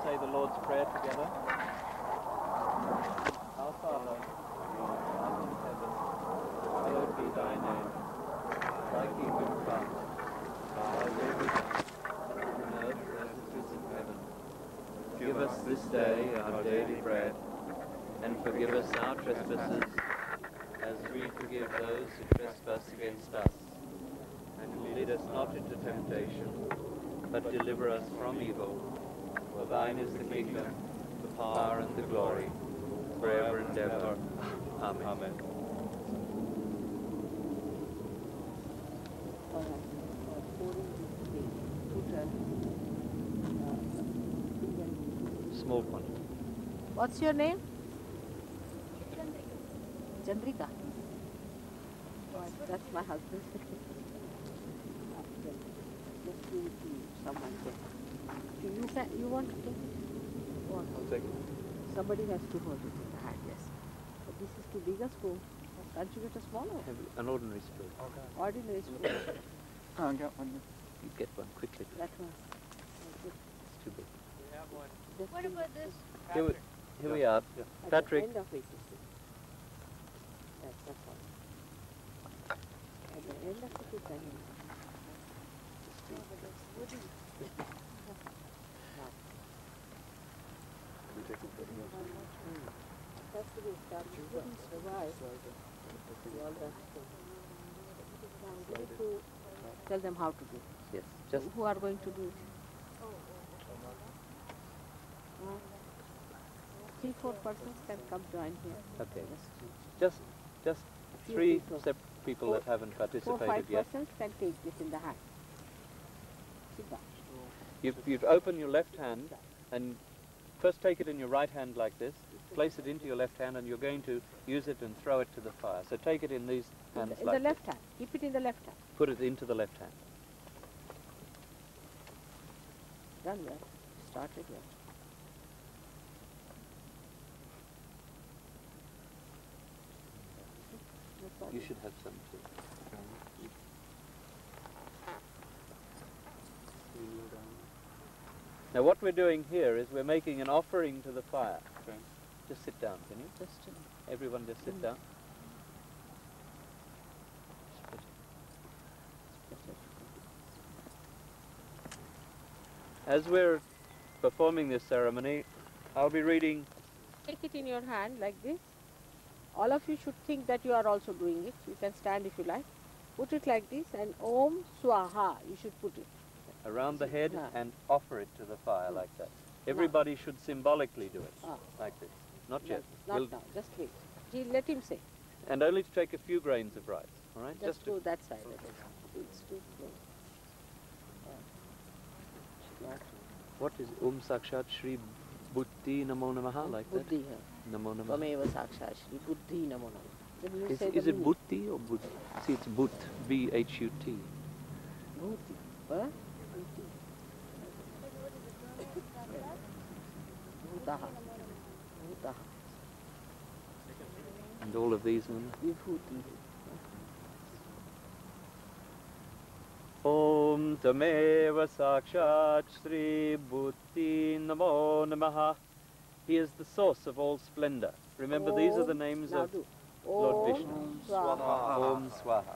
C: say the Lord's Prayer together. Our Father, who art in heaven, hallowed be thy name. Thy kingdom come, thy will be done, on earth as it is in heaven. Give us this day our daily bread, and forgive us our trespasses, as we forgive those who trespass against us. And lead us not into temptation, but deliver us from evil. For thine is the kingdom, the power, and the glory, forever and ever. Amen. Amen. Small one.
A: What's your name? Chandrika. That's my husband. Just give it to someone there. You want to take it?
B: I'll take it.
A: Somebody has to hold it in the hand, yes. But this is too big a spoon. Can't you get a smaller one?
C: An ordinary spoon.
B: Okay.
A: Ordinary spoon.
B: I'll get one.
C: You get one quickly.
A: That one.
C: It's too big.
E: We have one.
A: What about this?
C: Here we are.
B: Yeah.
C: Patrick.
A: At the end of it, you see. That's all. At the end of it, you can use it.
B: We take it.
A: Has to be established. It wouldn't survive. All that stuff. Now we need to tell them how to do it.
C: Yes. Just
A: Who are going to do it? 3-4 persons can come join here.
C: okay. Just
A: Few
C: three
A: people.
C: separate people that haven't
A: 4 or
C: participated
A: 5
C: yet.
A: persons can take this in the hand. Sit down.
C: You've opened your left hand and first take it in your right hand like this. Place it into your left hand and you're going to use it and throw it to the fire. So take it in these hands
A: In
C: like
A: the left hand. Keep it in the left hand.
C: this. Put it into the left hand.
A: Done well. Started well. That's all.
C: You should have some too. Now what we're doing here is we're making an offering to the fire.
B: Okay.
C: Just sit down, can you?
A: Just
C: Everyone just sit down. As we're performing this ceremony, I'll be reading.
A: take it in your hand like this. All of you should think that you are also doing it. You can stand if you like. Put it like this and Om Swaha, you should put it.
C: Around the head
A: Ah.
C: and offer it to the fire like that. Everybody should symbolically do it like this. Not yet.
A: Not
C: We'll-
A: now, just wait. Let him say.
C: And only to take a few grains of rice. All right?
A: Just
C: to-
A: go that side of it. It's too close.
C: What is Sakshat Shri Buddhi Namo Namaha like that?
A: Buddhi.
C: Namo Namaha.
A: Tvameva sakshat Shri Buddhi namo namo. Then you say
C: Is
A: the
C: it
A: meaning.
C: Buddhi or Buddh? See, it's Buddh. B-H-U-T.
A: Bhuti. Huh? Bhuti. Bhutaha. Bhutaha.
C: And all of these ones.
A: Vibhuti.
C: Om Tameva Sakshat Shri Buddhi Namo Namaha. He is the source of all splendor. Remember, these are the names
A: Now
C: of
A: do.
C: Lord
A: Om
C: Vishnu.
A: Swaha.
C: Om Swaha.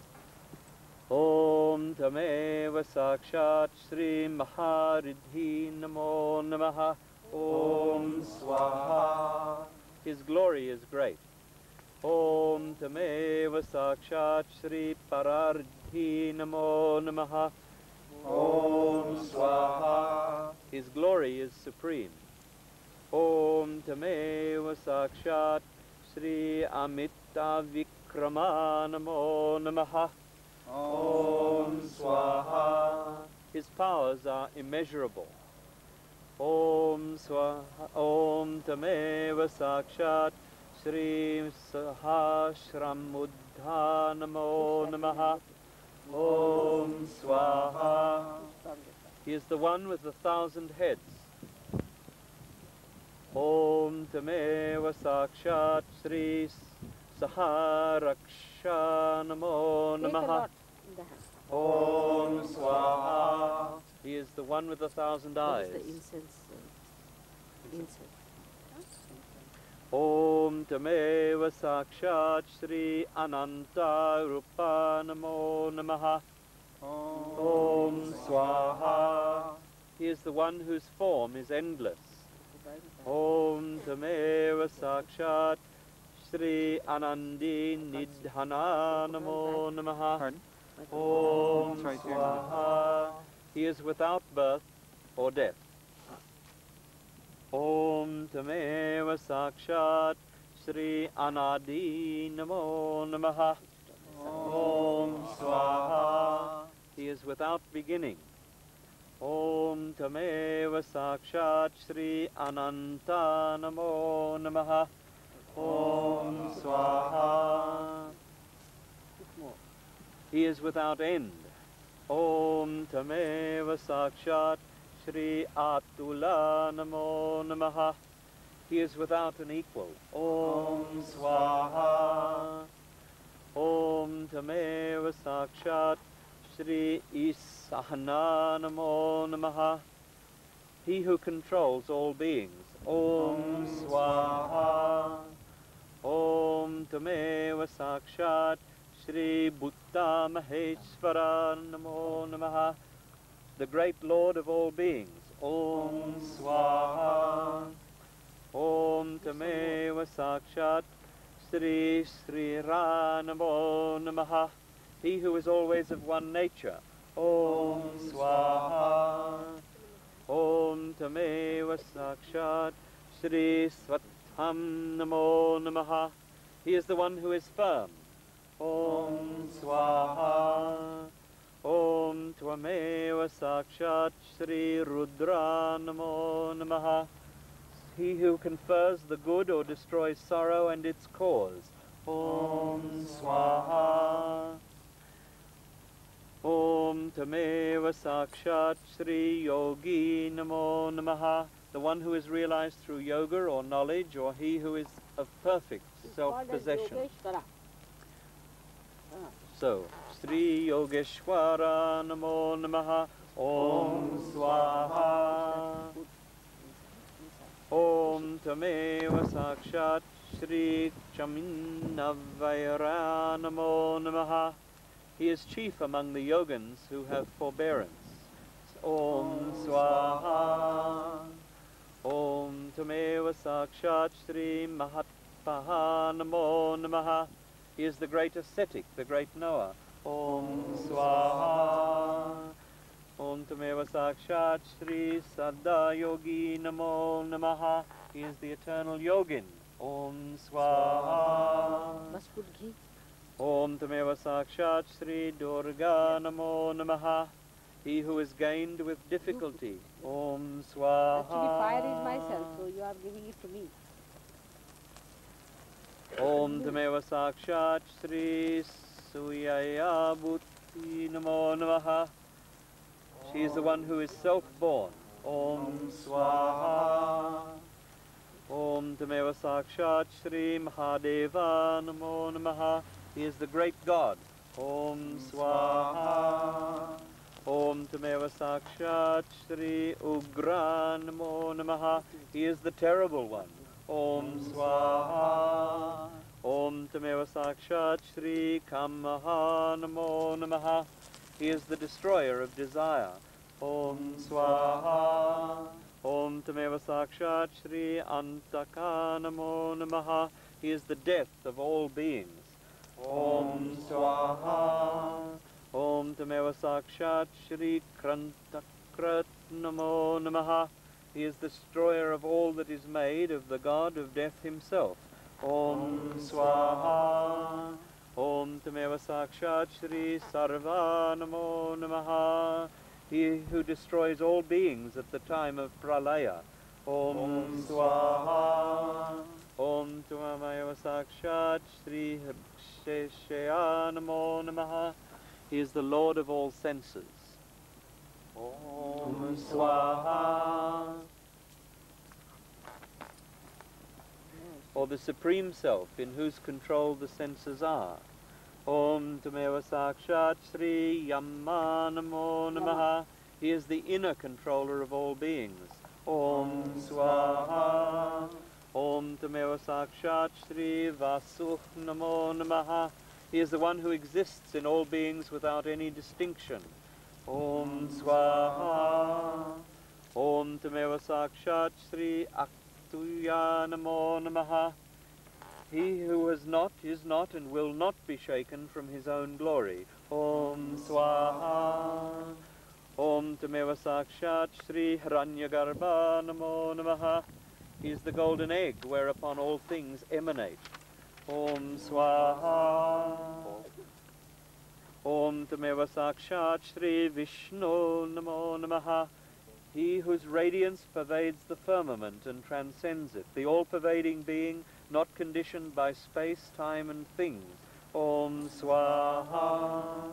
C: Om Tameva Sakshat Shri Maharidhi Namo Namaha. Om Swaha. His glory is great. Om Tameva Sakshat Shri Parardhi Namo Namaha. Om Swaha. His glory is supreme. Om Tameva Sakshat Shri Amita Vikrama Namo Namaha. Om Swaha. His powers are immeasurable. Om Swaha. Om Tameva Sakshat Shri Sahasramuddha Namo Namaha. Om Swaha. He is the one with 1,000 heads. Om Tameva Sakshat Shri Saharaksha Namo
A: Take a
C: Namaha.
A: lot in the hand.
C: Om Swaha. He is the one with 1,000
A: That
C: eyes.
A: is the incense. Incense.
C: Om Tameva Sakshat Shri Ananta Rupa Namo Namaha. Om Swaha. He is the one whose form is endless. Om Tameva Sakshat Shri Anandi Nidhana Namo Namaha.
D: Pardon?
C: Om
D: It's right there.
C: Swaha. He is without birth or death. Om Tameva Sakshat Shri Anadi Namo Namaha. Om Swaha. He is without beginning. Om Tameva Sakshat Shri Ananta Namo Namaha. Om Swaha. He is without end. Om Tameva Sakshat Shri Atula Namo Namaha. He is without an equal. Om Swaha. Om Tameva Sakshat Shri Isahana Namo Namaha. He who controls all beings. Om Swaha. Om Tameva Sakshat Shri Bhutta Maheshvara Namo Namaha. The great Lord of all beings. Om Swaha. Om Tameva Sakshat Shri Sri Namo Namaha. He who is always of one nature. Om Swaha. Om Tameva Sakshat Shri Svatham Namo Namaha. He is the one who is firm. Om Swaha. Om Tvameva Sakshat Shri Rudra Namo Namaha. He who confers the good or destroys sorrow and its cause. Om Swaha. Om Tameva Sakshat Shri Yogi Namo Namaha. The one who is realized through yoga or knowledge, or he who is of perfect self-possession. So, Sri Yogeshwara Namo Namaha. Om Swaha. Om Tameva Sakshat Shri Chaminavaira Namo Namaha. He is chief among the yogins who have forbearance. Om Swaha. Om Tameva Sakshat Shri Mahatpaha Namo Namaha. He is the great ascetic, the great knower. Om Swaha. Om Tameva Sakshat Shri Saddha Yogi Namo Namaha. He is the eternal yogin. Om Swaha.
A: Must put ghee.
C: Om Tameva Sakshat Shri Durga Namo Namaha. He who is gained with difficulty. Om Swaha.
A: Actually, fire is myself, so you are giving it to me.
C: Om Tameva Sakshat Shri Suyaya Bhuti Namo Namaha. She is the one who is self-born. Om Swaha. Om Tameva Sakshat Shri Mahadeva Namo Namaha. He is the great God. Om Swaha. Om Tameva Sakshat Shri Ugra Namo Namaha. He is the terrible one. Om Swaha. Om Tameva Sakshat Shri Kamaha Namo Namaha. He is the destroyer of desire. Om Swaha. Om Tameva Sakshat Shri Antaka Namo Namaha. He is the death of all beings. Om Swaha. Om Tameva Sakshat Shri Krantakrat Namo Namaha. He is the destroyer of all that is made, of the god of death himself. Om Swaha. Om Tameva Sakshat Shri Sarva Namo Namaha. He who destroys all beings at the time of Pralaya. Om Swaha. Om Tameva Sakshat Shri Sheshaya Namo Namaha. He is the Lord of all senses. Om Swaha. Or the Supreme Self, in whose control the senses are. Om Tameva Sakshat Shri Yama Namo Namaha. He is the inner controller of all beings. Om Swaha. Om Tameva Sakshat Shri Vasuh Namo Namaha. He is the one who exists in all beings without any distinction. Om Swaha. Om Tameva Sakshat Shri Aktuya Namo Namaha. He who has not, is not, and will not be shaken from his own glory. Om Swaha. Om Tameva Sakshat Shri Hiranyagarbha Namo Namaha. He is the golden egg whereupon all things emanate. Om Swaha. Om Tameva Sakshat Shri Vishnu Namo Namaha. He whose radiance pervades the firmament and transcends it, the all-pervading being, not conditioned by space, time, and things. Om Swaha.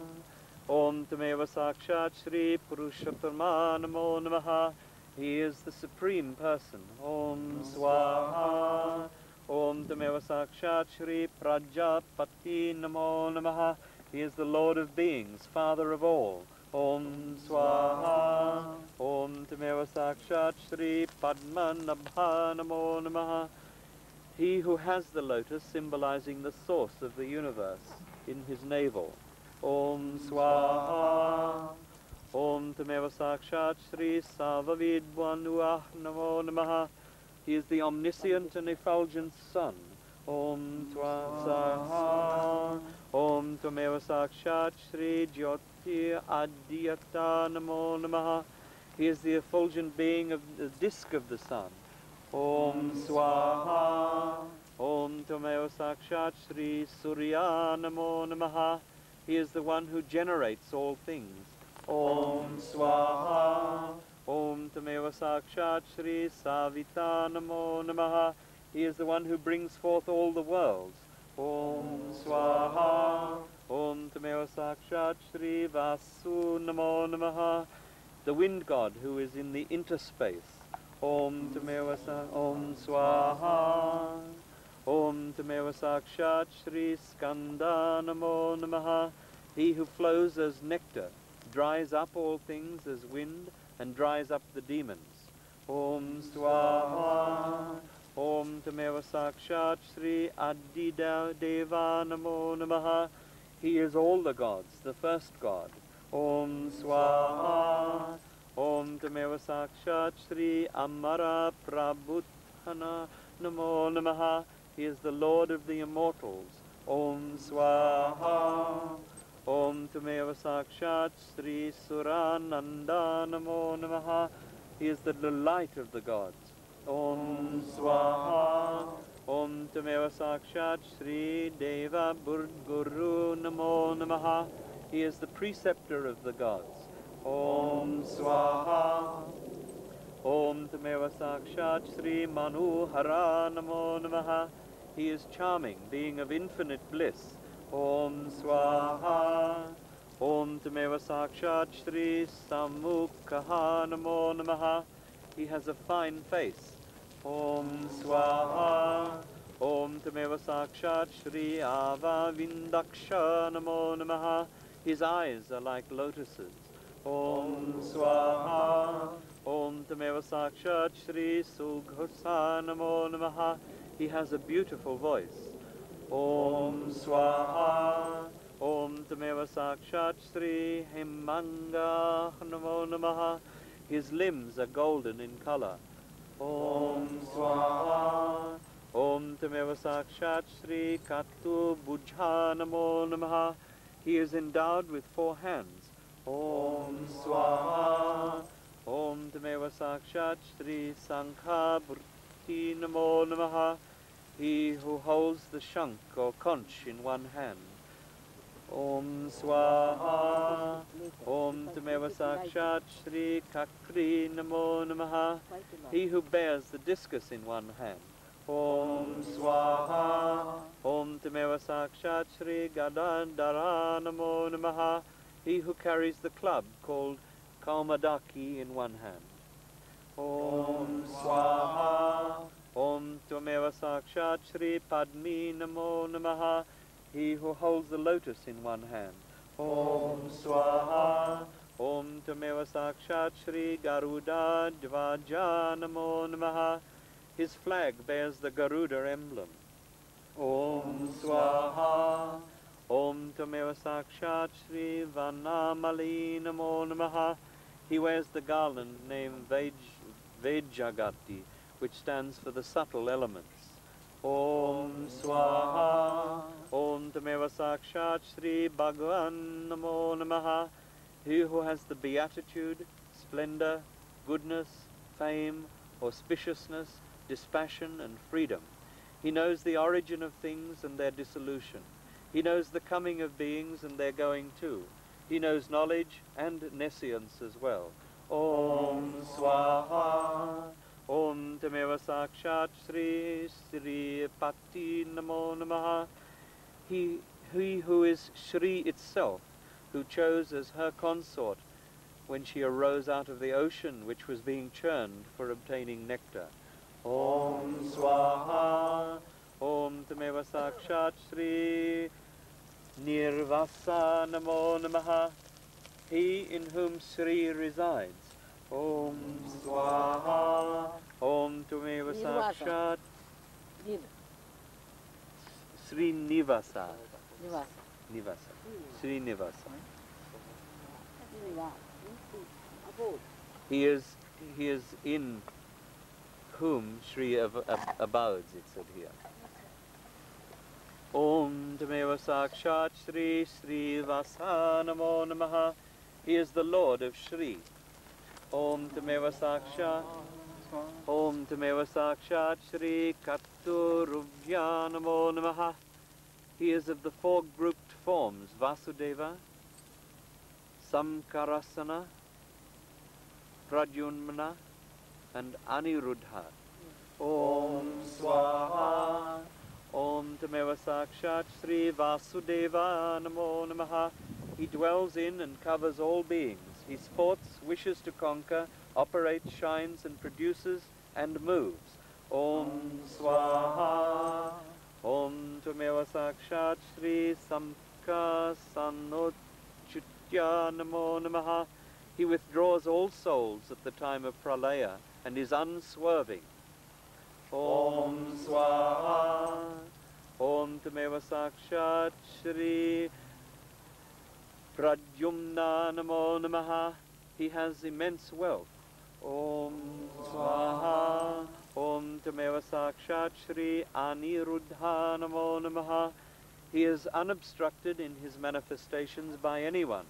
C: Om Tameva Sakshat Shri Purushottama Namo Namaha. He is the Supreme Person. Om Swaha. Om Tameva Sakshat Shri Prajapati Namo Namaha. He is the Lord of Beings, Father of all. Om Swaha. Om Tameva Sakshat Shri Padmanabha Namo Namaha. He who has the lotus symbolizing the source of the universe in his navel. Om Swaha. Om Tameva Sakshat Shri Savavidvanuah Namo Namaha. He is the omniscient and effulgent Sun. Om Swaha. Om Tameva Sakshat Shri Jyoti Adyata Namo Namaha. He is the effulgent being of the disk of the sun. Om Swaha. Om Tameva Sakshat Shri Surya Namo Namaha. He is the one who generates all things. Om Swaha. Om Tameva Sakshat Shri Savita Namo Namaha. He is the one who brings forth all the worlds. Om Swaha. Om Tameva Sakshat Shri Vasu Namo Namaha. The wind god who is in the interspace. Om Tameva Om Swaha. Om Tameva Sakshat Shri Skanda Namo Namaha. He who flows as nectar, dries up all things as wind, and dries up the demons. Om Swaha. Om Tameva Sakshat Shri Adida Deva Namo Namaha. He is all the gods, the first god. Om Swaha. Om Tameva Sakshat Shri Amara Prabhuthana Namo Namaha. He is the Lord of the immortals. Om Swaha. Om Tameva Sakshat Shri Surananda Namo Namaha. He is the delight of the gods. Om Swaha. Om Tameva Sakshat Shri Deva Guru Namo Namaha. He is the preceptor of the gods. Om Swaha. Om Tameva Sakshat Shri Manu Hara Namo Namaha. He is charming, being of infinite bliss. Om Swaha. Om Tameva Sakshat Shri Samukha Namo Namaha. He has a fine face. Om Swaha. Om Tameva Sakshat Shri Ava Vindaksha Namo Namaha. His eyes are like lotuses. Om Swaha. Om Tameva Sakshat Shri Sughosa Namo Namaha. He has a beautiful voice. Om Swaha. Om Tameva Sakshat Shri Hemanga Namo Namaha. His limbs are golden in color. Om Swaha. Om Tameva Sakshat Shri Katu Bujha Namo Namaha. He is endowed with 4 hands. Om Swaha. Om Tameva Sakshat Shri Sankha Burti Namo Namaha. He who holds the shank or conch in one hand. Om Swaha. Om Tameva Sakshat Shri Kakri Namo Namaha. He who bears the discus in one hand. Om Swaha. Om Tameva Sakshat Shri Gadadara Namo Namaha. He who carries the club called Kaumadaki in one hand. Om Swaha. Om Tameva Sakshat Shri Padmi Namo Namaha. He who holds the lotus in one hand. Om Swaha. Om Tameva Sakshat Shri Garuda Dvaja Namo Namaha. His flag bears the Garuda emblem. Om Swaha. Om Tameva Sakshat Shri Vanamali Namo Namaha. He wears the garland named Vejjagati, which stands for the subtle elements. Om Swaha. Om Tameva Sakshat Shri Bhagavan Namo Namaha. He who has the beatitude, splendor, goodness, fame, auspiciousness, dispassion and freedom. He knows the origin of things and their dissolution. He knows the coming of beings and their going too. He knows knowledge and nescience as well. Om Swaha. Om Tameva Sakshat Shri Sri Pati Namo Namaha. He who is Shri itself, who chose as her consort when she arose out of the ocean which was being churned for obtaining nectar. Om Swaha. Om Tameva Sakshat Shri Nirvasa Namo Namaha. He in whom Sri resides. Om Swaha. Om Tameva Sakshat Sri Nivasa. Nivasa. Sri Nivasa. He is in whom Sri abodes, it said here. Om Tameva Sakshat Sri Sri Vasa Namo Namaha. He is the Lord of Sri. Om Tameva Sakshat. Om Tameva Sakshat Sri Katurubhya Namo Namaha. He is of the four grouped forms, Vasudeva, Samkarasana, Pradyumna, and Aniruddha. Om Swaha. Om Tameva Sakshat Sri Vasudeva Namo Namaha. He dwells in and covers all beings. He sports, wishes to conquer, operates, shines, and produces, and moves. Om Swaha. Om Tameva Sakshat Sri Samka Sanochutya Namo Namaha. He withdraws all souls at the time of pralaya and is unswerving. Om Swaha. Om Tameva Sakshat Shri Pradyumna Namo Namaha. He has immense wealth. Om Swaha. Om Tameva Sakshat Shri Aniruddha Namo Namaha. He is unobstructed in his manifestations by anyone.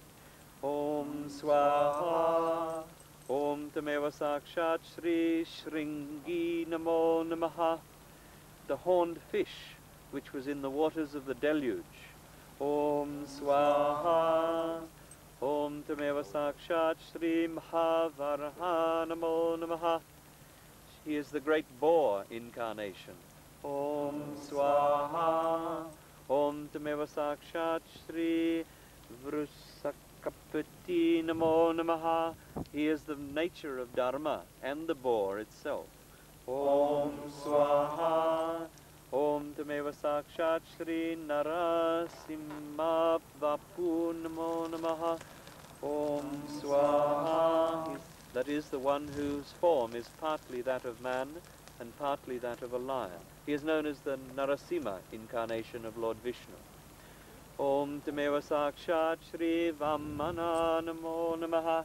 C: Om Swaha. Om Tameva Sakshat Shri Shringi Namo Namaha. The horned fish which was in the waters of the deluge. Om Swaha. Om Tameva Sakshat Shri Mahavaraha Namo Namaha. He is the great boar incarnation. Om Swaha. Om Tameva Sakshat Shri Vrusakapati Namo Namaha. He is the nature of Dharma and the boar itself. Om Swaha. Om Tameva Sakshat Shri Narasimha Vapu Namo Namaha. Om Swaha. That is the one whose form is partly that of man and partly that of a lion. He is known as the Narasimha incarnation of Lord Vishnu. Om Tameva Sakshat Shri Vamana Namo Namaha.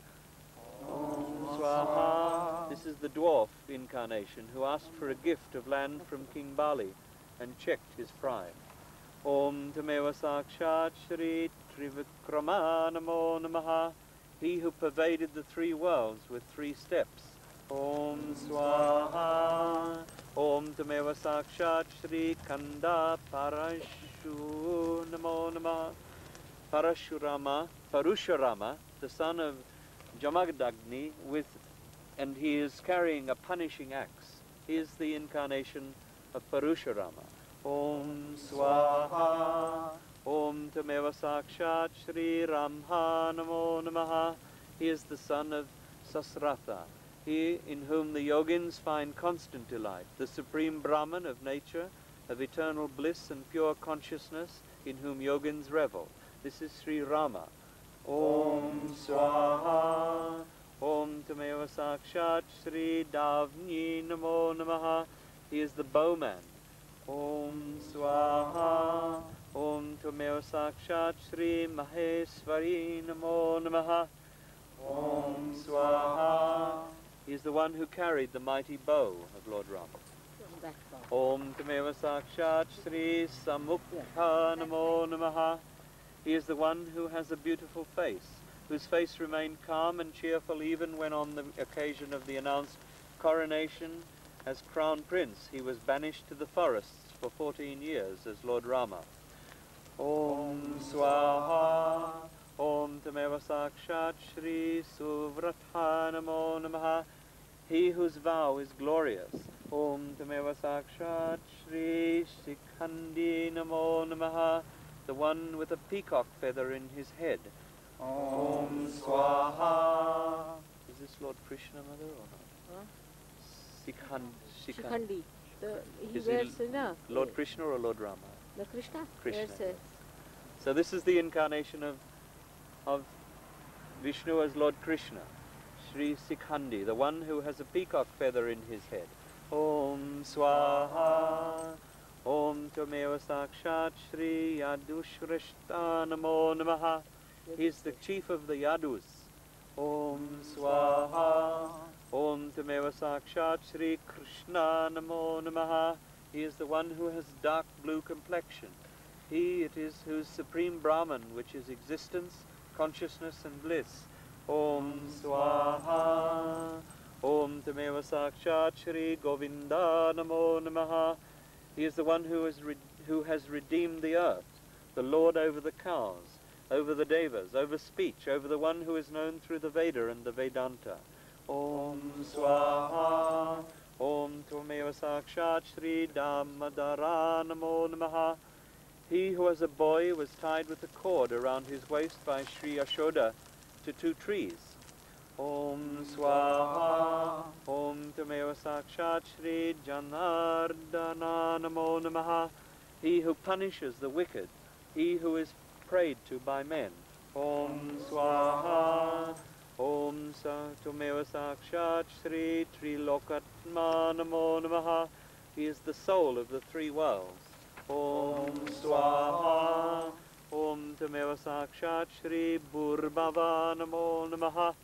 C: Om Swaha. This is the dwarf incarnation who asked for a gift of land from King Bali and checked his pride. Om Tameva Sakshat Shri Trivikrama Namo Namaha. He who pervaded the three worlds with 3 steps. Om Swaha. Om Tameva Sakshat Shri Kanda Parashu Namo Namaha. Parashurama, the son of Jamadagni, and he is carrying a punishing axe. He is the incarnation of Parashurama. Om Swaha. Om Tameva Sakshat Shri Ramha Namo Namaha. He is the son of Sasratha, he in whom the yogins find constant delight, the supreme Brahman of nature, of eternal bliss and pure consciousness, in whom yogins revel. This is Sri Rama. Om Swaha. Om Tameva Sakshat Shri Davni Namo Namaha. He is the bowman. Om Swaha. Om Tameva Sakshat Shri Maheswari Namo Namaha. Om Swaha. He is the one who carried the mighty bow of Lord Rama. Om Tameva Sakshat Shri Samukha Namo Namaha. He is the one who has a beautiful face, whose face remained calm and cheerful even when on the occasion of the announced coronation as Crown Prince he was banished to the forests for 14 years as Lord Rama. Om Swaha. Om Tameva Sakshat Shri Suvratha Namo Namaha. He whose vow is glorious. Om Tameva Sakshat Shri Shikhandi Namo Namaha. The one with a peacock feather in his head. Om Swaha. Is this Lord Krishna, Mother, or not?
A: Shikhandi. He
C: Is
A: wears,
C: Lord Krishna or Lord Rama?
A: the Krishna.
C: Krishna.
A: Wears
C: So this is the incarnation of Vishnu as Lord Krishna. Shri Sikhandi, the one who has a peacock feather in his head. Om Swaha. Om Tameva Sakshat Shri Yadushrishta Namo Namaha. He is the chief of the Yadus. Om Swaha. Om Tameva Sakshat Shri Krishna Namo Namaha. He is the one who has dark blue complexion. He it is whose supreme Brahman, which is existence, consciousness and bliss. Om Swaha. Om Tameva Sakshat Shri Govinda Namo Namaha. He is the one who has redeemed the earth, the Lord over the cows, over the devas, over speech, over the one who is known through the Veda and the Vedanta. Om Swaha. Om Tameva Sakshat Shri Damadara Namo Namaha. He who as a boy was tied with a cord around his waist by Sri Yashoda to 2 trees. Om Swaha. Om Tameva Sakshat Shri Janardana Namo Namaha. He who punishes the wicked, he who is prayed to by men. Om Swaha. Om Tameva Sakshat Shri Trilokatma Namo Namaha. He is the soul of the 3 worlds. Om Swaha. Om Tameva Sakshat Shri Burbhava Namo Namaha.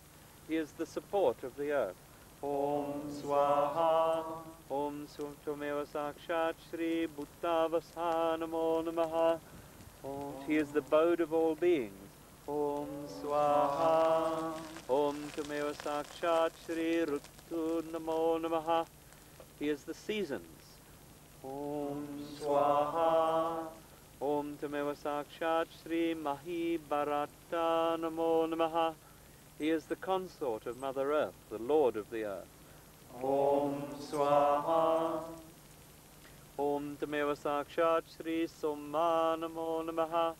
C: He is the support of the earth. Om Swaha. Om Tameva Sakshat Shri Bhuttavasa Namo Namaha. He is the abode of all beings. Om Swaha. Om Tameva Sakshat Shri Rutu Namo Namaha. He is the seasons. Om Swaha. Om Tameva Sakshat Shri Mahi Bharata Namo Namaha. He is the consort of Mother Earth, the Lord of the earth. Om Swaha. Om Tameva Sakshat Shri Soma Namo Namaha.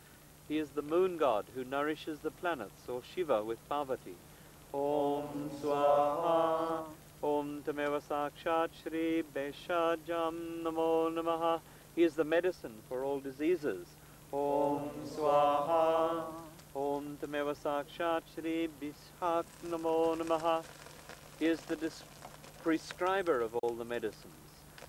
C: He is the moon god who nourishes the planets, or Shiva with Parvati. Om Swaha. Om Tameva Sakshat Shri Beshajam Namo Namaha. He is the medicine for all diseases. Om Swaha. Om Tameva Sakshat Shri Bishak Namo Namaha. He is the prescriber of all the medicines.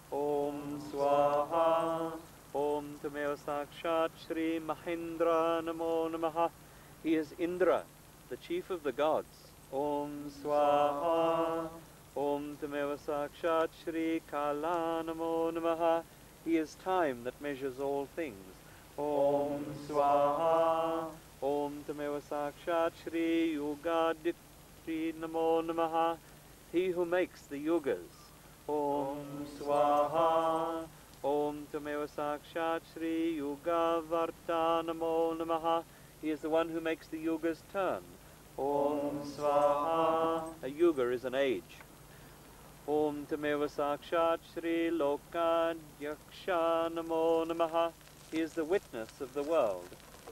C: Om Swaha. Om Tameva Sakshat Shri Mahendra Namo Namaha. He is Indra, the chief of the gods. Om Swaha. Om Tameva Sakshat Shri Kala Namo Namaha. He is time that measures all things. Om Swaha. Om Tameva Sakshat Shri Yugaditri Namo Namaha. He who makes the yugas. Om Swaha. Om Tameva Sakshat Shri Yugavarta Namo Namaha. He is the one who makes the yugas turn. Om Swaha. A yuga is an age. Om Tameva Sakshat Shri Lokadyaksha Namo Namaha. He is the witness of the world.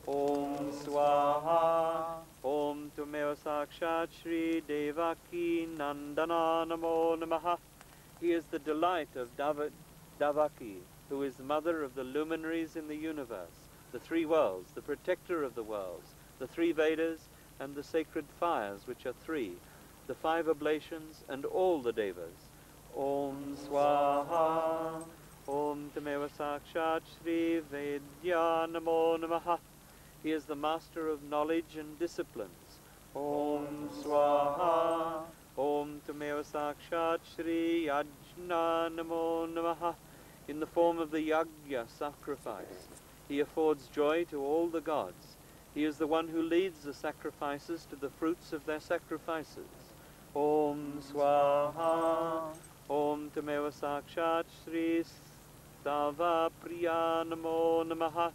C: Om Swaha. Om Tameva Sakshat Shri Devaki Nandana Namo Namaha. He is the delight of Davaki, who is the mother of the luminaries in the universe, the 3 worlds, the protector of the worlds, the 3 Vedas, and the sacred fires, which are 3, the 5 oblations, and all the devas. Om Swaha, Om Tameva Sakshat Shri Vedya Namo Namaha. He is the master of knowledge and disciplines. Om Swaha, Om Tameva Sakshat Shri Yajna Namo Namaha. In the form of the yagya, sacrifice, he affords joy to all the gods. He is the one who leads the sacrifices to the fruits of their sacrifices. Om Swaha, Om Tameva Sakshat Shri Stava Priya Namo Namaha.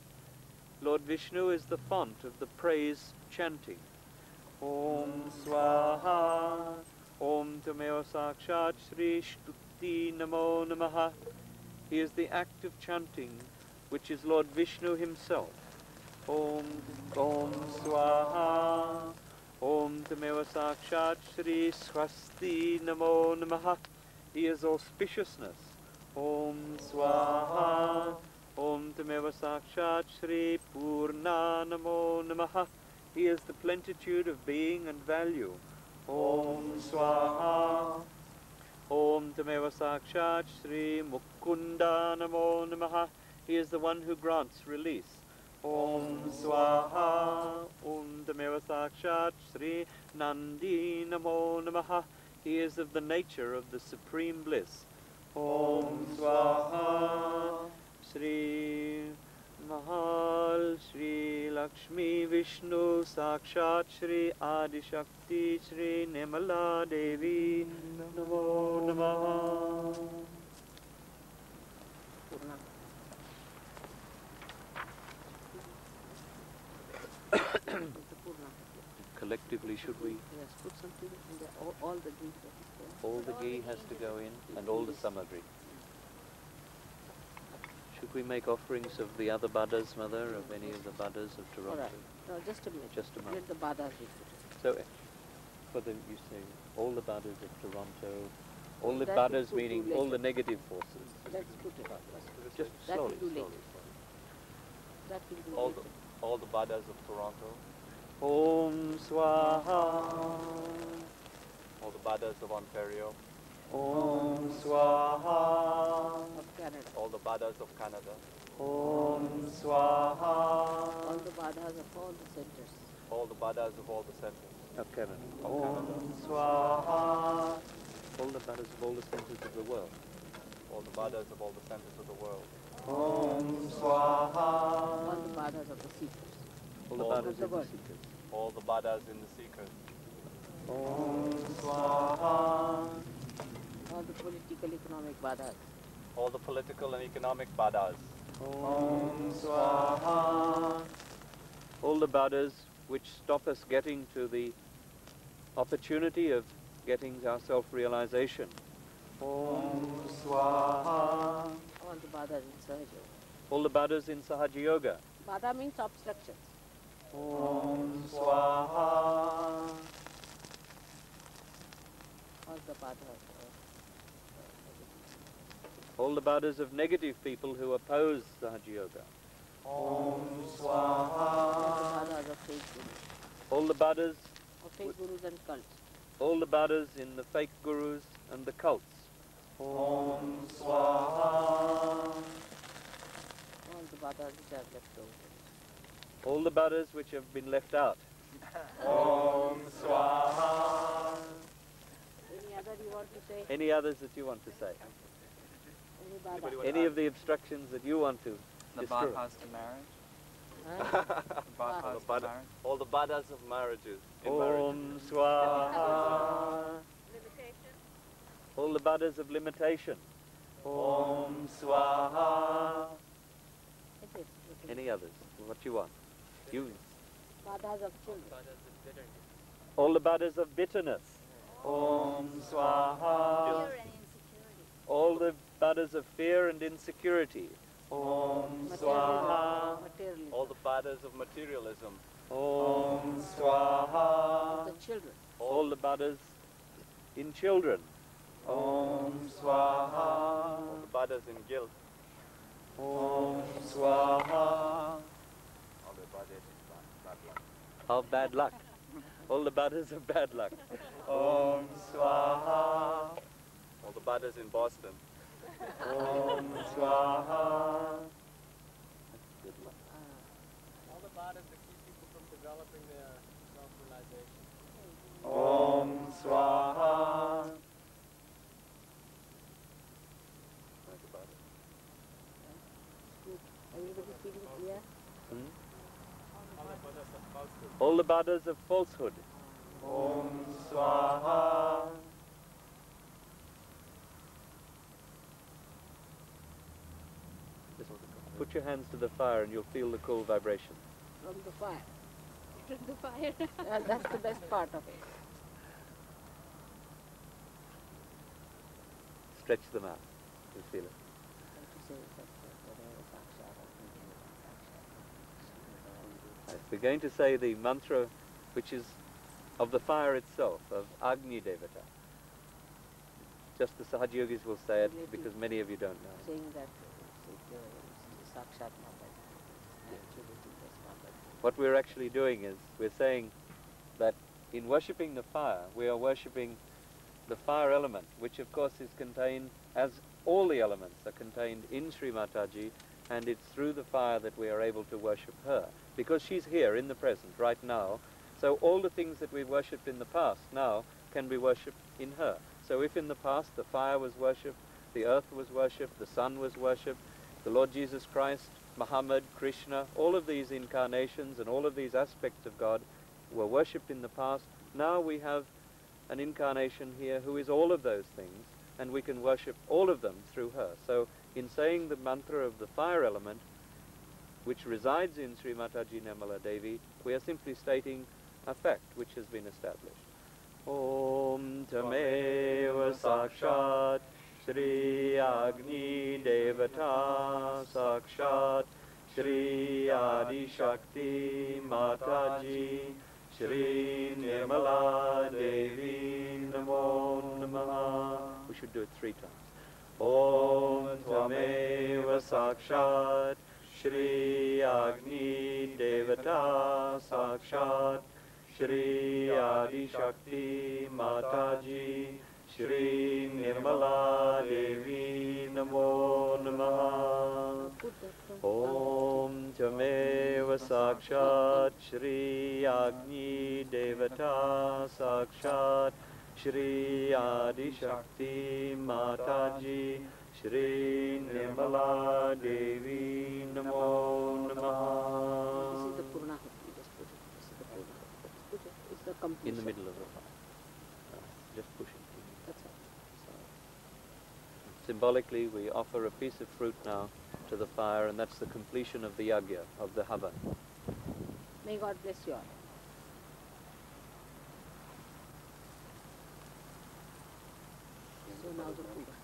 C: Lord Vishnu is the font of the praise chanting. Om Swaha, Om Tameva Sakshat Shri Shtuti Namo Namaha. He is the act of chanting, which is Lord Vishnu himself. Om Swaha, Om Tameva Sakshat Shri Swasti Namo Namaha. He is auspiciousness. Om Swaha, Om Tameva Sakshat Shri Purna Namo Namaha. He is the plenitude of being and value. Om Swaha, Om Tameva Sakshat Shri Mukunda Namo Namaha. He is the one who grants release. Om Swaha, Om Tameva Sakshat Shri Nandi Namo Namaha. He is of the nature of the supreme bliss. Om Swaha, Shri Mahal Shri Lakshmi Vishnu Sakshat Shri Adi Shakti Shri Nirmala Devi Namo Namaha. Collectively, should we?
A: Yes, put something in the, all the ghee.
C: All the ghee has to go in, and all the samagri. Should we make offerings of the other badas, Mother, of any of the badas of Toronto?
A: All right. No, just a minute.
C: Just a moment.
A: Let the badas be put.
C: So, for the, you say, all the badas of Toronto, all the
A: That we'll
C: badas
A: put
C: meaning
A: to
C: all
A: later.
C: the negative forces.
A: Let's put it up.
C: Just
A: That
C: slowly,
A: will do
C: slowly.
A: That will do
B: All
A: later.
B: all the badas of Toronto,
C: Om Swaha,
B: all the badas of Ontario,
C: Om Swaha,
A: Of Canada.
B: all the badas of Canada,
C: Om Swaha,
A: All the badas of all the centers.
B: all the badas of all the centers,
C: of Canada.
B: Of
C: Om Swaha, all the badas of all the centers of the world.
B: all the badas of all the centers of the world,
C: Om Swaha,
A: All the badas of the seekers.
C: all the
B: all
C: badas
A: of the
C: of the
A: world.
C: seekers.
B: all the badas in the seekers,
C: Om Swaha,
A: All the political, economic badas.
B: all the political and economic badas,
C: Om Swaha, all the badas which stop us getting to the opportunity of getting our self-realization. Om Swaha,
A: All the badas in Sahaja.
C: all the badas in Sahaja Yoga.
A: Bada means obstructions.
C: Om Swaha,
A: All the badas.
C: all the badas of negative people who oppose Sahaja Yoga. Om Swaha,
A: All the badas of fake gurus.
C: all the badas,
A: Of fake gurus and cults.
C: all the badas in the fake gurus and the cults. Om Swaha,
A: All the badas which are left over.
C: all the badas which have been left out. Om Swaha.
A: Any other you want to say?
C: Any others that you want to say?
A: Any bada?
C: Any of the obstructions that you want to
D: The
C: destroy?
D: bypass to marriage?
A: Huh?
D: The bypass to
B: bada-
D: marriage?
B: all the badas of marriages, in marriage,
C: Om Swaha. All the badas of limitation. Om Swaha.
A: It is.
C: Any others? What you want? You.
A: Badas of children.
C: All the badas of bitterness. Om Swaha. All the badas of fear and insecurity. Om Swaha.
A: Materialism.
B: all the badas of materialism,
C: Om Swaha.
A: The children.
C: All the badas in children. Om Swaha.
B: all the badas in guilt,
C: Om Swaha.
B: all the badas in bad luck.
C: Of bad luck. All the buddhas of bad luck. Om Swaha.
D: All the buddhas in Boston.
C: Om Swaha. Good luck.
F: All the bodies that keep people from developing their self-realization.
C: Om Swaha.
D: Like the buddha.
A: Everybody feeling clear?
F: All the buddhas of falsehood.
C: All the buddhas of falsehood. Om Swaha. Just put your hands to the fire and you'll feel the cool vibration.
A: From the fire.
E: From the fire.
A: That's the best part of it.
C: Stretch them out. You'll feel it. Right, we're going to say the mantra which is of the fire itself, of Agni Devata. Just the Sahaja Yogis will say it because many of you don't know.
A: Saying that Sakshat Mataji, actually it is Mataji.
C: What we're actually doing is we're saying that in worshipping the fire, we are worshipping the fire element, which of course is contained, as all the elements are contained in Sri Mataji, and it's through the fire that we are able to worship her, because she's here in the present, right now. So all the things that we worshipped in the past now can be worshipped in her. So if in the past the fire was worshipped, the earth was worshipped, the sun was worshipped, the Lord Jesus Christ, Muhammad, Krishna, all of these incarnations and all of these aspects of God were worshipped in the past, now we have an incarnation here who is all of those things, and we can worship all of them through her. So in saying the mantra of the fire element, which resides in Sri Mataji Nirmala Devi, we are simply stating a fact which has been established. Om Tameva Sakshat Shri Agni Devata Sakshat Shri Adi Shakti Mataji Shri Nirmala Devi Namo Namaha. We should do it 3 times. Om Tvameva Sakshat Shri Agni Devata Sakshat Shri Adi Shakti Mataji Shri Nirmala Devi Namo Namaha. Om Jameva Sakshat Shri Agni Devata Sakshat Shri Adi Shakti Mataji Shri Nirmala Devi Namo Namaha.
A: This is the Purnahuti. Just put it. This is the Purnahuti. Just put it. It's the completion.
C: In the middle of the fire. Just push it.
A: That's all.
C: Symbolically, we offer a piece of fruit now to the fire, and that's the completion of the yagya, of the havan.
A: May God bless you all. So now the puja.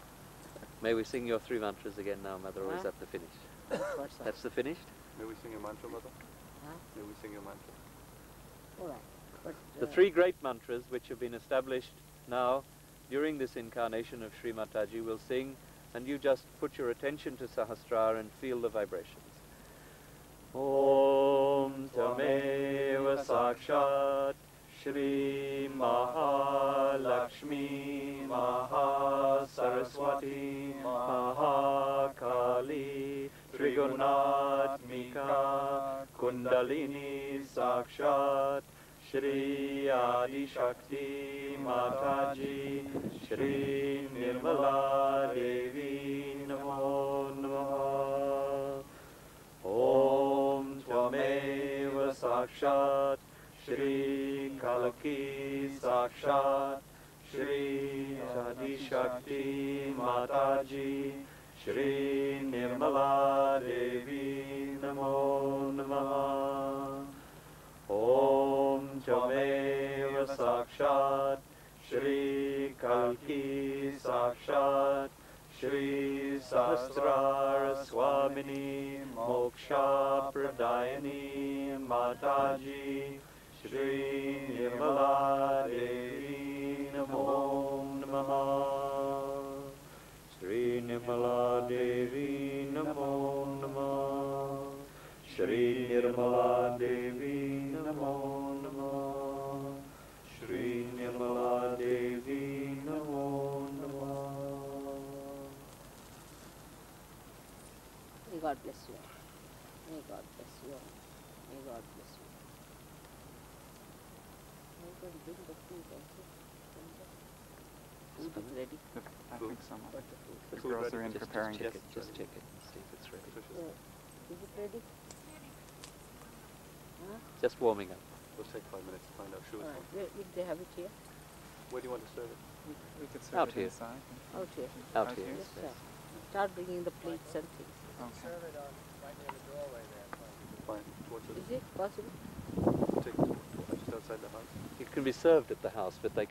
C: May we sing your 3 mantras again now, Mother, or is
A: Huh?
C: that the finish?
A: That's what's up.
C: That's the finished?
D: May we sing a mantra, Mother?
A: Huh?
D: May we sing a mantra?
A: All right. But,
C: The 3 great mantras which have been established now during this incarnation of Sri Mataji will sing, and you just put your attention to Sahasrara and feel the vibrations. Om Tameva Sakshat Shri Mahalakshmi Mahasaraswati Mahakali Trigunatmika Kundalini Sakshat Shri Adi Shakti Mataji Shri Nirmala Devi Namo Namaha. Om Tvameva Sakshat Shri Kalaki Sakshat Shri Adi Shakti Mataji Shri Nirmala Devi Namo Namaha. Om Tvameva Sakshat Shri Kalki Sakshat Shri Sahasrara Swamini Moksha Pradayani Mataji Shri Nirmala Devi Namo Namaha. Shri Nirmala Devi Namo Namaha. Shri Nirmala Devi Namo Namaha. Nirmala Devi Namo Namah.
A: May God bless you. May God bless you. May God bless you. I'm going to bring the food also. Food is ready.
D: I think so much.
B: Like the food.
D: The girls are in preparing.
B: Just check it and see if it's ready.
A: Is it ready? Huh?
B: Just warming up.
D: We'll take 5 minutes to find out. Sure.
A: Will they have it here?
D: Where do you want to serve it?
F: We could serve
B: Out
F: it
B: here.
F: inside.
A: Out here.
B: Out
D: Out
B: here.
D: here?
A: Just start bringing the plates and things.
D: Okay.
F: Serve it on right near the doorway there.
D: Fine. Towards
A: Is it possible?
D: Take it just outside the house.
B: It can be served at the house, but they